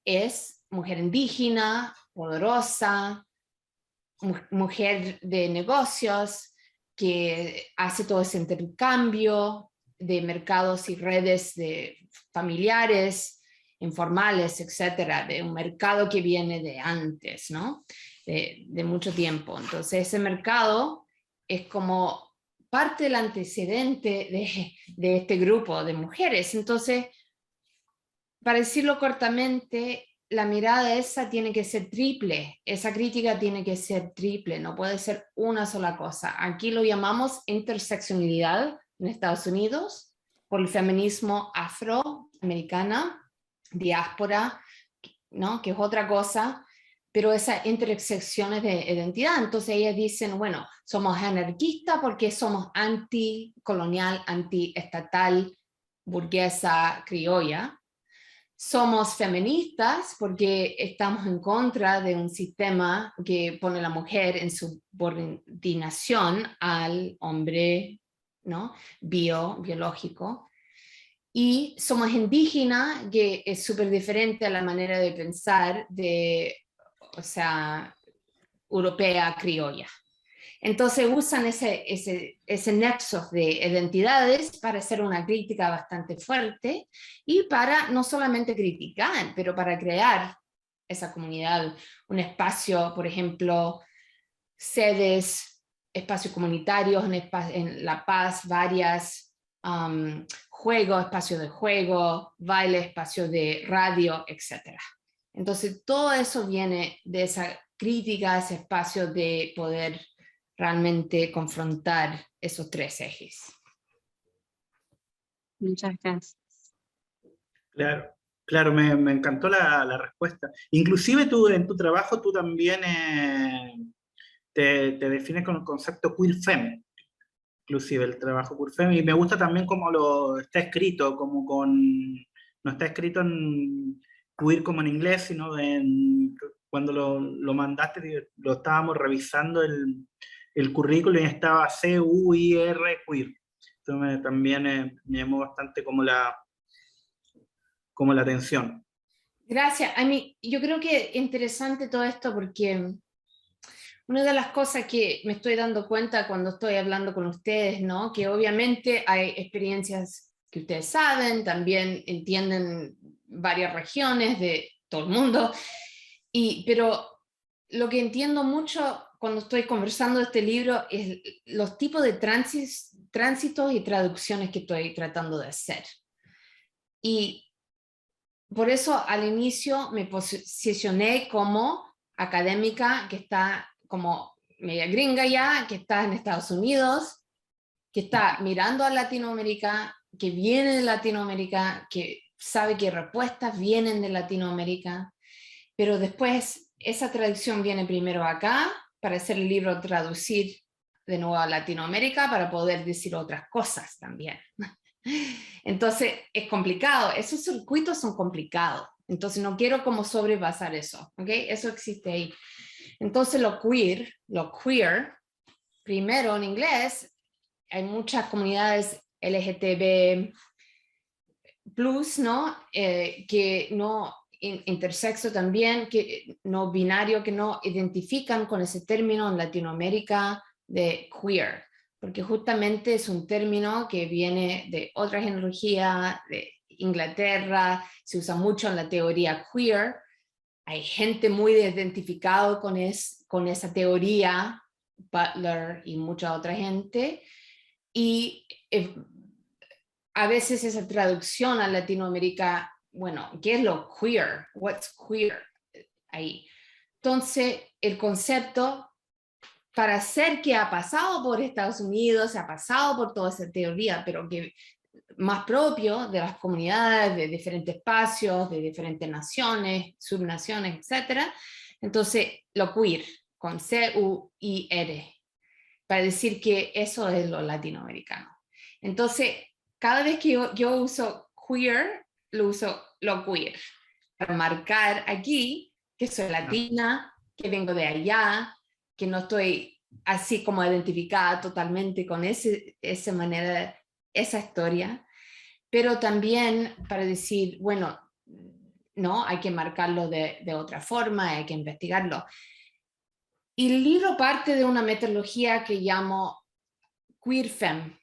es mujer indígena, poderosa, mujer de negocios, que hace todo ese intercambio de mercados y redes de familiares, informales, etcétera, de un mercado que viene de antes, ¿no? De mucho tiempo. Entonces ese mercado es como parte del antecedente de este grupo de mujeres. Entonces, para decirlo cortamente, la mirada esa tiene que ser triple, esa crítica tiene que ser triple, no puede ser una sola cosa. Aquí lo llamamos interseccionalidad en Estados Unidos, por el feminismo afroamericana, diáspora, ¿no? Que es otra cosa, pero esas intersecciones de identidad. Entonces ellas dicen, bueno, somos anarquistas porque somos anticolonial, antiestatal, burguesa, criolla. Somos feministas porque estamos en contra de un sistema que pone a la mujer en subordinación al hombre, ¿no? Biológico. Y somos indígenas, que es súper diferente a la manera de pensar de, o sea, europea criolla. Entonces usan ese nexo de identidades para hacer una crítica bastante fuerte y para no solamente criticar, pero para crear esa comunidad, un espacio, por ejemplo, sedes, espacios comunitarios en La Paz, varias, juego, espacio de juego, baile, espacio de radio, etc. Entonces todo eso viene de esa crítica, ese espacio de poder realmente confrontar esos tres ejes. Muchas gracias. Claro, claro, me encantó la respuesta. Inclusive tú en tu trabajo tú también te defines con el concepto queer femme, inclusive el trabajo queer femme, y me gusta también cómo lo está escrito, no está escrito en queer como en inglés, sino cuando lo mandaste, lo estábamos revisando el currículo y estaba C-U-I-R, queer. Entonces también me llamó bastante como la atención. Gracias. A mí, yo creo que es interesante todo esto porque una de las cosas que me estoy dando cuenta cuando estoy hablando con ustedes, ¿no? Que obviamente hay experiencias que ustedes saben, también entienden varias regiones de todo el mundo, pero lo que entiendo mucho cuando estoy conversando de este libro es los tipos de tránsitos y traducciones que estoy tratando de hacer. Y por eso al inicio me posicioné como académica que está como media gringa ya, que está en Estados Unidos, que está mirando a Latinoamérica, que viene de Latinoamérica, que sabe que respuestas vienen de Latinoamérica, pero después esa traducción viene primero acá para hacer el libro traducir de nuevo a Latinoamérica para poder decir otras cosas también. Entonces es complicado, esos circuitos son complicados, entonces no quiero como sobrepasar eso, ¿ok? Eso existe ahí. Entonces lo queer, primero en inglés, hay muchas comunidades LGTB+, ¿no? Que no, intersexo también, que no binario, que no identifican con ese término en Latinoamérica de queer, porque justamente es un término que viene de otra genealogía, de Inglaterra, se usa mucho en la teoría queer, hay gente muy identificado con esa teoría, Butler y mucha otra gente, y a veces esa traducción a Latinoamérica, bueno, ¿qué es lo queer? What's queer? Ahí. Entonces, el concepto para ser que ha pasado por Estados Unidos, ha pasado por toda esa teoría, pero que más propio de las comunidades, de diferentes espacios, de diferentes naciones, subnaciones, etc. Entonces, lo queer, con C-U-I-R, para decir que eso es lo latinoamericano. Entonces, cada vez que yo uso queer, lo uso lo queer, para marcar aquí que soy latina, que vengo de allá, que no estoy así como identificada totalmente con esa manera, esa historia, pero también para decir, bueno, no, hay que marcarlo de otra forma, hay que investigarlo. Y el libro parte de una metodología que llamo Queer Femme.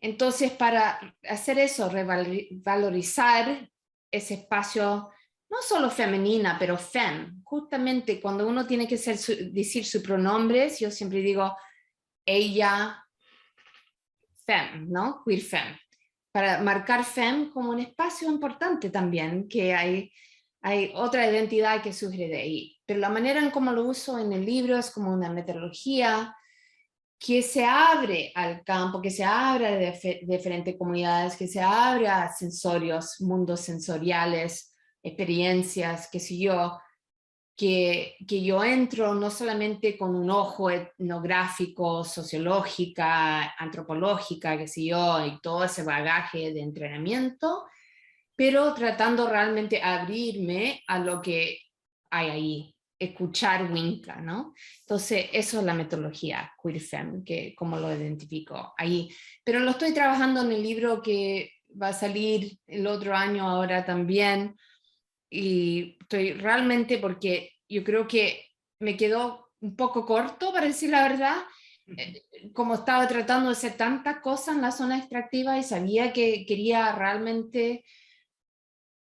Entonces, para hacer eso, revalorizar ese espacio, no solo femenina, pero femme. Justamente cuando uno tiene que decir sus pronombres, yo siempre digo ella, femme, ¿no? Queer femme. Para marcar femme como un espacio importante también, que hay otra identidad que surge de ahí. Pero la manera en cómo lo uso en el libro es como una metodología que se abre al campo, que se abre a diferentes comunidades, que se abre a sensorios, mundos sensoriales, experiencias, qué sé yo, que yo entro no solamente con un ojo etnográfico, sociológica, antropológica, qué sé yo, y todo ese bagaje de entrenamiento, pero tratando realmente de abrirme a lo que hay ahí, escuchar Winca, ¿no? Entonces, eso es la metodología Queer Femme, que como lo identifico ahí. Pero lo estoy trabajando en el libro que va a salir el otro año ahora también, y estoy realmente, porque yo creo que me quedó un poco corto, para decir la verdad, como estaba tratando de hacer tantas cosas en la zona extractiva y sabía que quería realmente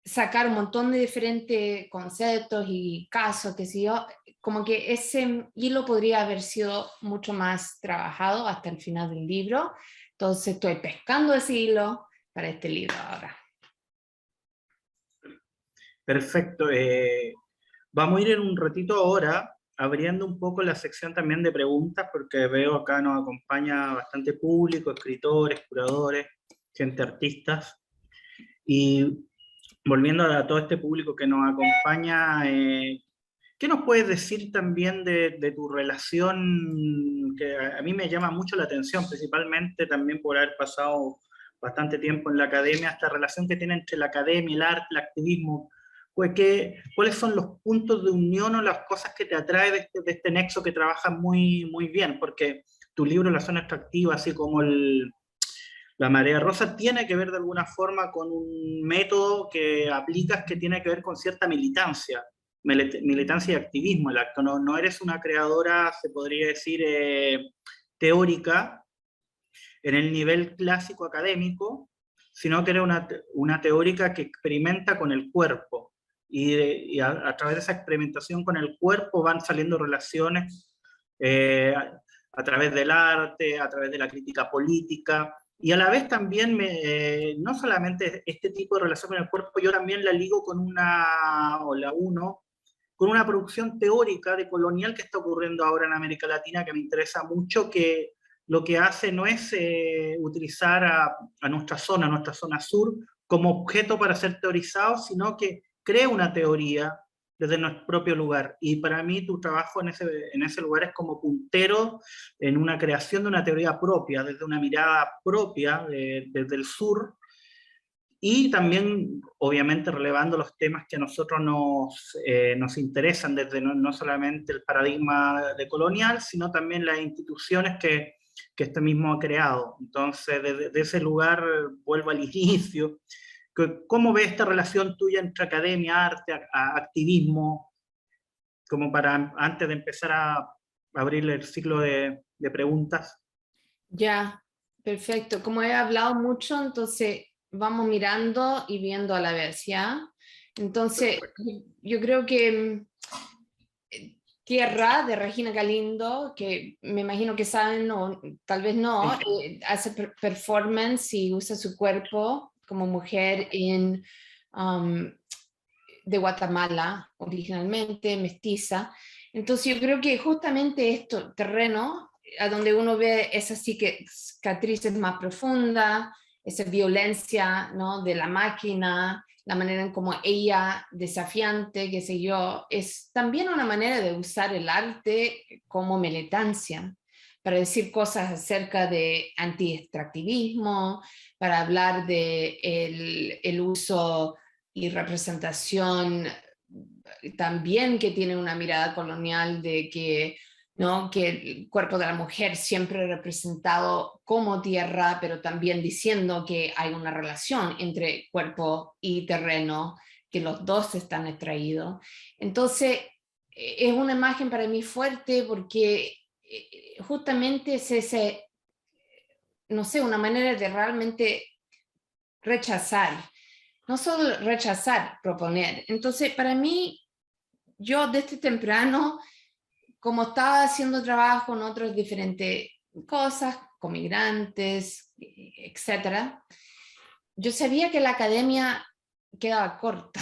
sacar un montón de diferentes conceptos y casos, que sé yo, como que ese hilo podría haber sido mucho más trabajado hasta el final del libro. Entonces estoy pescando ese hilo para este libro ahora. Perfecto. Vamos a ir en un ratito ahora abriendo un poco la sección también de preguntas, porque veo acá nos acompaña bastante público, escritores, curadores, gente artistas. Y volviendo a todo este público que nos acompaña, ¿qué nos puedes decir también de tu relación, que a mí me llama mucho la atención, principalmente también por haber pasado bastante tiempo en la academia, esta relación que tiene entre la academia, el arte, el activismo? Pues ¿cuáles son los puntos de unión o las cosas que te atrae de este nexo que trabajas muy, muy bien? Porque tu libro, La Zona Extractiva, así como La Marea Rosa, tiene que ver de alguna forma con un método que aplicas que tiene que ver con cierta militancia, militancia y activismo. El acto. No eres una creadora, se podría decir, teórica en el nivel clásico académico, sino que eres una teórica que experimenta con el cuerpo. Y a través de esa experimentación con el cuerpo van saliendo relaciones a través del arte, a través de la crítica política, y a la vez también, no solamente este tipo de relación con el cuerpo, yo también la ligo con con una producción teórica de colonial que está ocurriendo ahora en América Latina, que me interesa mucho, que lo que hace no es utilizar a nuestra zona sur, como objeto para ser teorizado, sino que crea una teoría desde nuestro propio lugar. Y para mí tu trabajo en ese lugar es como puntero en una creación de una teoría propia, desde una mirada propia, desde el sur, y también, obviamente, relevando los temas que a nosotros nos interesan, desde no solamente el paradigma de colonial, sino también las instituciones que este mismo ha creado. Entonces, desde ese lugar, vuelvo al inicio. ¿Cómo ves esta relación tuya entre academia, arte, activismo, como para antes de empezar a abrirle el ciclo de preguntas? Ya, perfecto. Como he hablado mucho, entonces vamos mirando y viendo a la vez, ¿ya? Entonces, yo creo que Tierra, de Regina Galindo, que me imagino que saben, o tal vez no, hace performance y usa su cuerpo como mujer de Guatemala, originalmente mestiza. Entonces yo creo que justamente esto, terreno, a donde uno ve esas cicatrices más profundas, esa violencia, ¿no?, de la máquina, la manera en cómo ella, desafiante, qué sé yo, es también una manera de usar el arte como militancia, para decir cosas acerca de anti-extractivismo, para hablar de el uso y representación también que tiene una mirada colonial de que, ¿no?, que el cuerpo de la mujer siempre representado como tierra, pero también diciendo que hay una relación entre cuerpo y terreno, que los dos están extraídos. Entonces, es una imagen para mí fuerte porque justamente es ese, no sé, una manera de realmente rechazar, no solo rechazar, proponer. Entonces, para mí, yo desde temprano, como estaba haciendo trabajo en otras diferentes cosas, con migrantes, etcétera, yo sabía que la academia quedaba corta,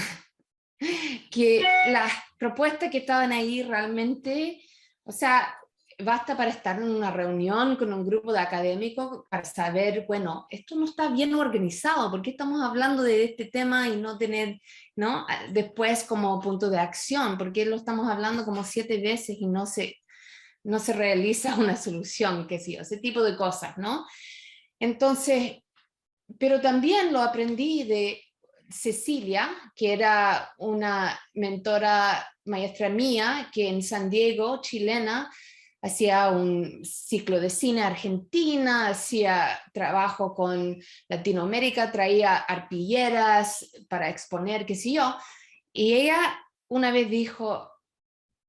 que las propuestas que estaban ahí realmente, o sea, basta para estar en una reunión con un grupo de académicos para saber, bueno, esto no está bien organizado, ¿por qué estamos hablando de este tema y no tener, ¿no?, después como punto de acción? ¿Por qué lo estamos hablando como 7 veces y no se realiza una solución, qué sé yo, ese tipo de cosas, ¿no? Entonces, pero también lo aprendí de Cecilia, que era una mentora maestra mía, que en San Diego, chilena, hacía un ciclo de cine Argentina, hacía trabajo con Latinoamérica, traía arpilleras para exponer, qué sé yo, y ella una vez dijo,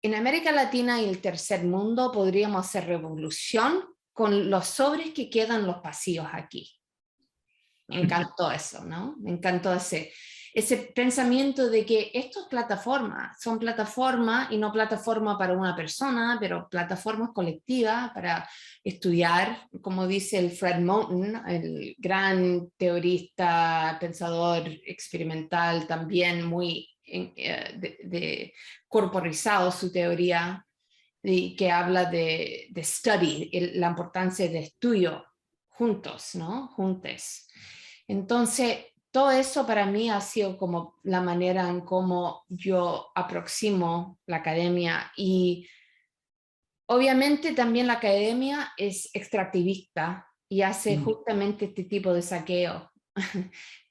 en América Latina y el tercer mundo podríamos hacer revolución con los sobres que quedan en los pasillos aquí. Me encantó eso, ¿no? Me encantó ese pensamiento de que esto es plataforma, son plataformas y no plataforma para una persona, pero plataformas colectivas para estudiar, como dice el Fred Moten, el gran teorista, pensador experimental, también muy corporizado su teoría, y que habla de study, la importancia de estudio juntos, ¿no? Juntes. Entonces, todo eso para mí ha sido como la manera en cómo yo aproximo la academia, y obviamente también la academia es extractivista y hace justamente este tipo de saqueo,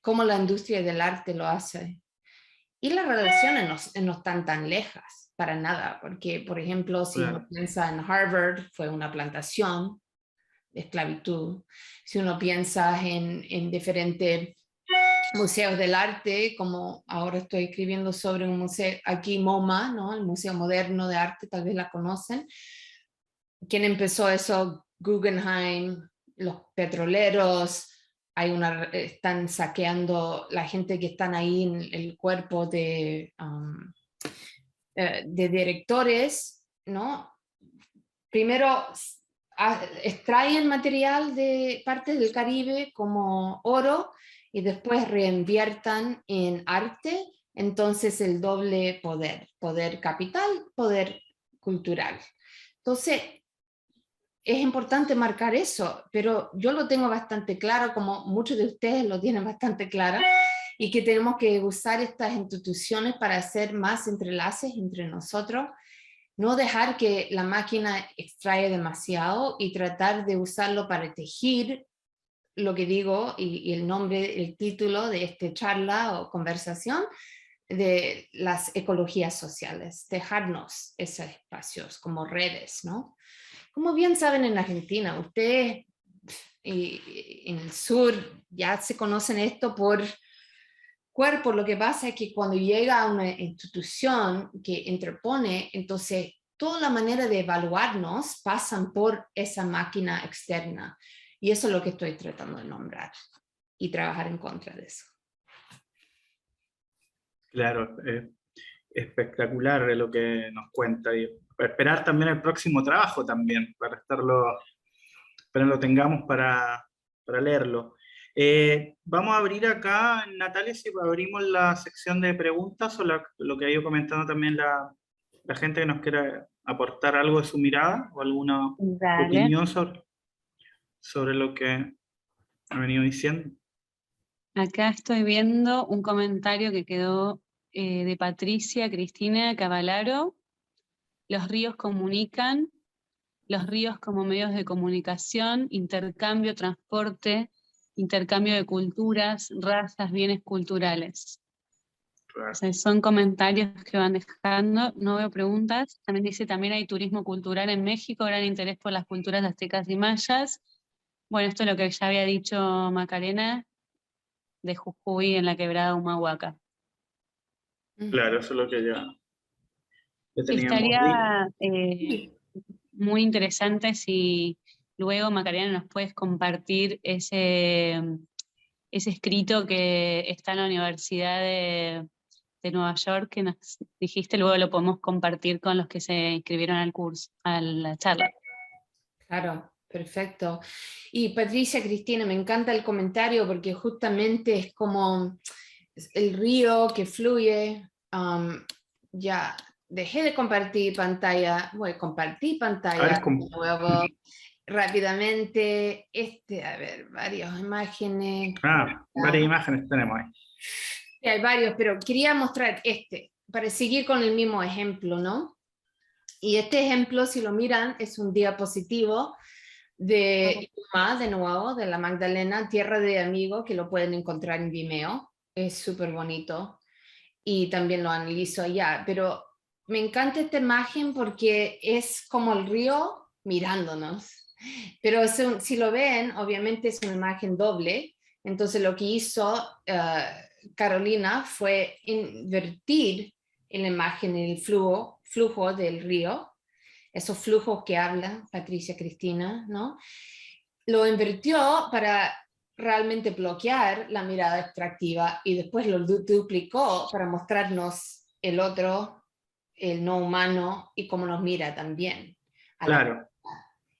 como la industria del arte lo hace. Y las relaciones no están tan lejas, para nada, porque, por ejemplo, si uno piensa en Harvard, fue una plantación de esclavitud. Si uno piensa en diferentes museos del arte, como ahora estoy escribiendo sobre un museo aquí, MoMA, ¿no?, el Museo Moderno de Arte, tal vez la conocen. ¿Quién empezó eso? Guggenheim, los petroleros, están saqueando la gente que están ahí en el cuerpo de directores, ¿no? Primero extraen material de partes del Caribe como oro y después reinviertan en arte, entonces el doble poder, poder capital, poder cultural. Entonces, es importante marcar eso, pero yo lo tengo bastante claro, como muchos de ustedes lo tienen bastante claro, y que tenemos que usar estas instituciones para hacer más entrelaces entre nosotros, no dejar que la máquina extraiga demasiado y tratar de usarlo para tejer lo que digo y el nombre, el título de esta charla o conversación, de las ecologías sociales, dejarnos esos espacios como redes, ¿no? Como bien saben en Argentina, ustedes en el sur ya se conocen esto por cuerpo. Lo que pasa es que cuando llega a una institución que interpone, entonces toda la manera de evaluarnos pasan por esa máquina externa. Y eso es lo que estoy tratando de nombrar y trabajar en contra de eso. Claro, espectacular lo que nos cuenta, y esperar también el próximo trabajo también, para lo tengamos para leerlo. Vamos a abrir acá, Natalia, si abrimos la sección de preguntas o lo que ha ido comentando también la gente que nos quiera aportar algo de su mirada o alguna Dale. opinión sobre lo que ha venido diciendo. Acá estoy viendo un comentario que quedó de Patricia Cristina Cavallaro. Los ríos comunican, los ríos como medios de comunicación, intercambio, transporte, intercambio de culturas, razas, bienes culturales. Claro. O sea, son comentarios que van dejando, no veo preguntas. También dice, también hay turismo cultural en México, gran interés por las culturas aztecas y mayas. Bueno, esto es lo que ya había dicho Macarena, de Jujuy en la quebrada Humahuaca. Claro, eso es lo que ya teníamos Estaría dicho. muy interesante si luego, Macarena, nos puedes compartir ese escrito que está en la Universidad de Nueva York que nos dijiste, luego lo podemos compartir con los que se inscribieron al curso, a la charla. Claro, perfecto. Y Patricia Cristina, me encanta el comentario porque justamente es como el río que fluye. Ya dejé de compartir pantalla, voy a compartir A ver, pantalla de nuevo rápidamente. A ver, varias imágenes. varias imágenes tenemos ahí. Sí, hay varios, pero quería mostrar para seguir con el mismo ejemplo, ¿no? Y este ejemplo, si lo miran, es un diapositivo de Yuma, de nuevo, de la Magdalena, Tierra de Amigo, que lo pueden encontrar en Vimeo. Es súper bonito. Y también lo analizo allá. Pero me encanta esta imagen porque es como el río mirándonos. Pero si lo ven, obviamente es una imagen doble. Entonces lo que hizo Carolina fue invertir en la imagen el flujo del río, esos flujos que habla Patricia Cristina, ¿no? Lo invirtió para realmente bloquear la mirada extractiva y después lo duplicó para mostrarnos el otro, el no humano y cómo nos mira también. Claro.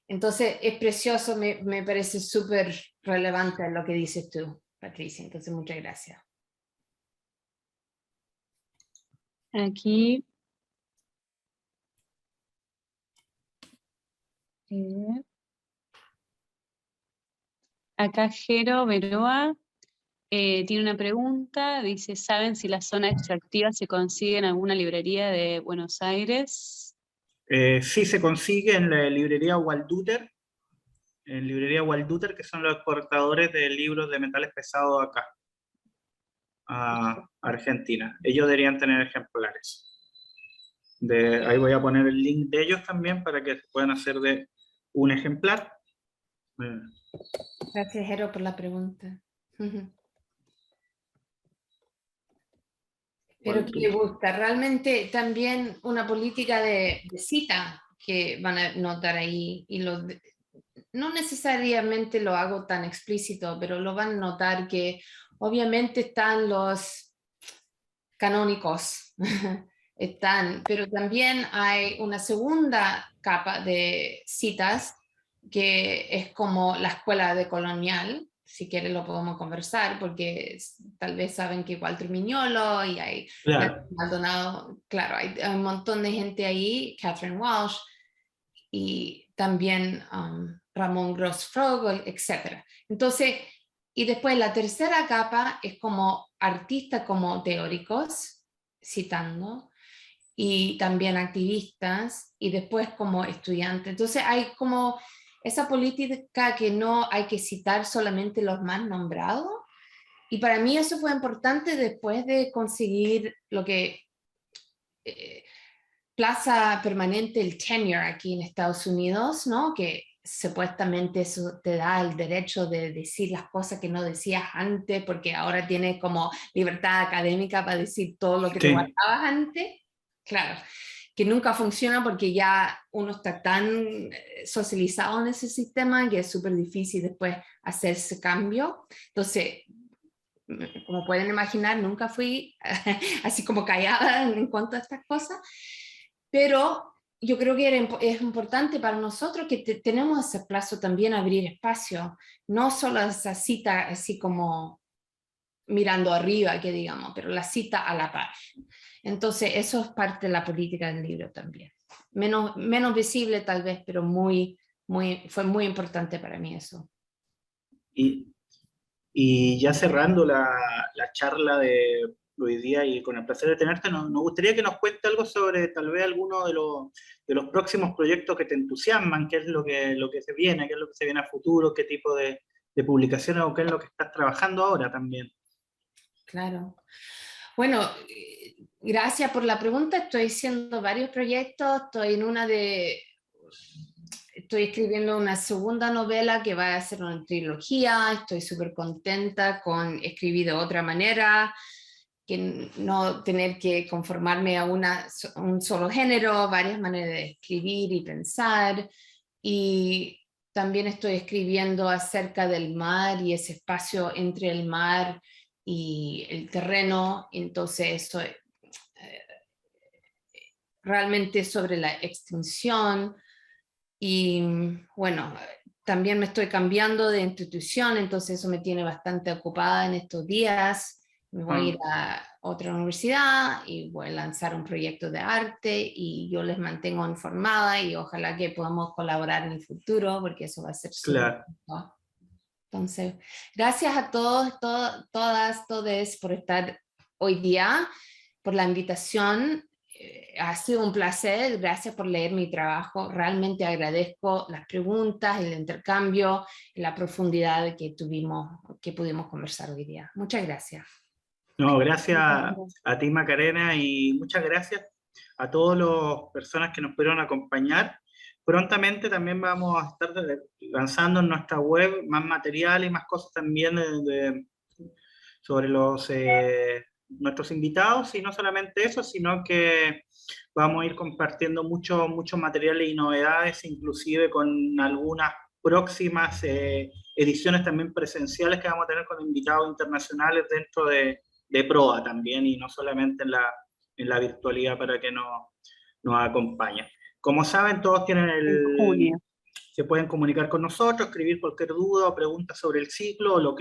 Entonces es precioso, me parece súper relevante lo que dices tú, Patricia, entonces muchas gracias. Aquí. Acá Jero Veroa tiene una pregunta, dice, ¿saben si la zona extractiva se consigue en alguna librería de Buenos Aires? Sí, se consigue en la librería Walduter, que son los exportadores de libros de metales pesados acá, a Argentina. Ellos deberían tener ejemplares. Ahí voy a poner el link de ellos también para que puedan hacer de un ejemplar. Gracias, Jero, por la pregunta. Pero que me gusta, realmente también una política de cita que van a notar ahí, y no necesariamente lo hago tan explícito, pero lo van a notar que obviamente están los canónicos, pero también hay una segunda capa de citas que es como la escuela de colonial. Si quieren lo podemos conversar, porque tal vez saben que Walter Mignolo y hay Maldonado, claro, hay un montón de gente ahí, Catherine Walsh, y también Ramón Gross-Frogel, etc. Entonces, y después la tercera capa es como artistas como teóricos, citando, y también activistas, y después como estudiantes. Entonces hay como esa política que no hay que citar solamente los más nombrados, y para mí eso fue importante después de conseguir lo que plaza permanente, el tenure aquí en Estados Unidos, ¿no? Que supuestamente eso te da el derecho de decir las cosas que no decías antes, porque ahora tienes como libertad académica para decir todo lo que te guardabas antes. Claro, que nunca funciona porque ya uno está tan socializado en ese sistema que es súper difícil después hacer ese cambio. Entonces, como pueden imaginar, nunca fui así como callada en cuanto a estas cosas, pero yo creo que es importante para nosotros que tenemos ese plazo también abrir espacio, no solo esa cita así como mirando arriba, que digamos, pero la cita a la par. Entonces eso es parte de la política del libro también. Menos visible tal vez, pero fue muy importante para mí eso. Y ya cerrando la charla de hoy día y con el placer de tenerte, nos gustaría que nos cuente algo sobre tal vez alguno de los próximos proyectos que te entusiasman, qué es lo que se viene, qué es lo que se viene a futuro, qué tipo de publicaciones o qué es lo que estás trabajando ahora también. Claro. Bueno, gracias por la pregunta. Estoy haciendo varios proyectos. Estoy escribiendo una segunda novela que va a ser una trilogía. Estoy súper contenta con escribir de otra manera, que no tener que conformarme a un solo género, varias maneras de escribir y pensar. Y también estoy escribiendo acerca del mar y ese espacio entre el mar y el terreno. Entonces eso realmente sobre la extinción. Y bueno, también me estoy cambiando de institución, entonces eso me tiene bastante ocupada en estos días. Me voy a ir a otra universidad y voy a lanzar un proyecto de arte y yo les mantengo informada y ojalá que podamos colaborar en el futuro porque eso va a ser súper Claro. bonito. Entonces, gracias a todos, todes por estar hoy día, por la invitación. Ha sido un placer, gracias por leer mi trabajo. Realmente agradezco las preguntas, el intercambio, la profundidad que pudimos conversar hoy día. Muchas gracias. No, gracias a ti, Macarena, y muchas gracias a todas las personas que nos pudieron acompañar. Prontamente también vamos a estar lanzando en nuestra web más material y más cosas también sobre nuestros invitados, y no solamente eso, sino que vamos a ir compartiendo muchos materiales y novedades, inclusive con algunas próximas ediciones también presenciales que vamos a tener con invitados internacionales dentro de PROA también, y no solamente en la virtualidad para que nos acompañen. Como saben, todos tienen se pueden comunicar con nosotros, escribir cualquier duda o pregunta sobre el ciclo o lo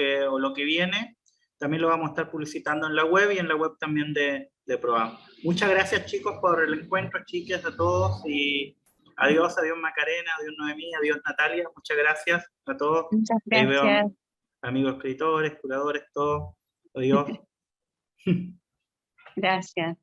que viene. También lo vamos a estar publicitando en la web y en la web también de PROA. Muchas gracias, chicos, por el encuentro, chicas, a todos, y adiós Macarena, adiós Noemí, adiós Natalia, muchas gracias a todos. Muchas Ahí veo gracias. amigos escritores, curadores, todos. Adiós. Gracias.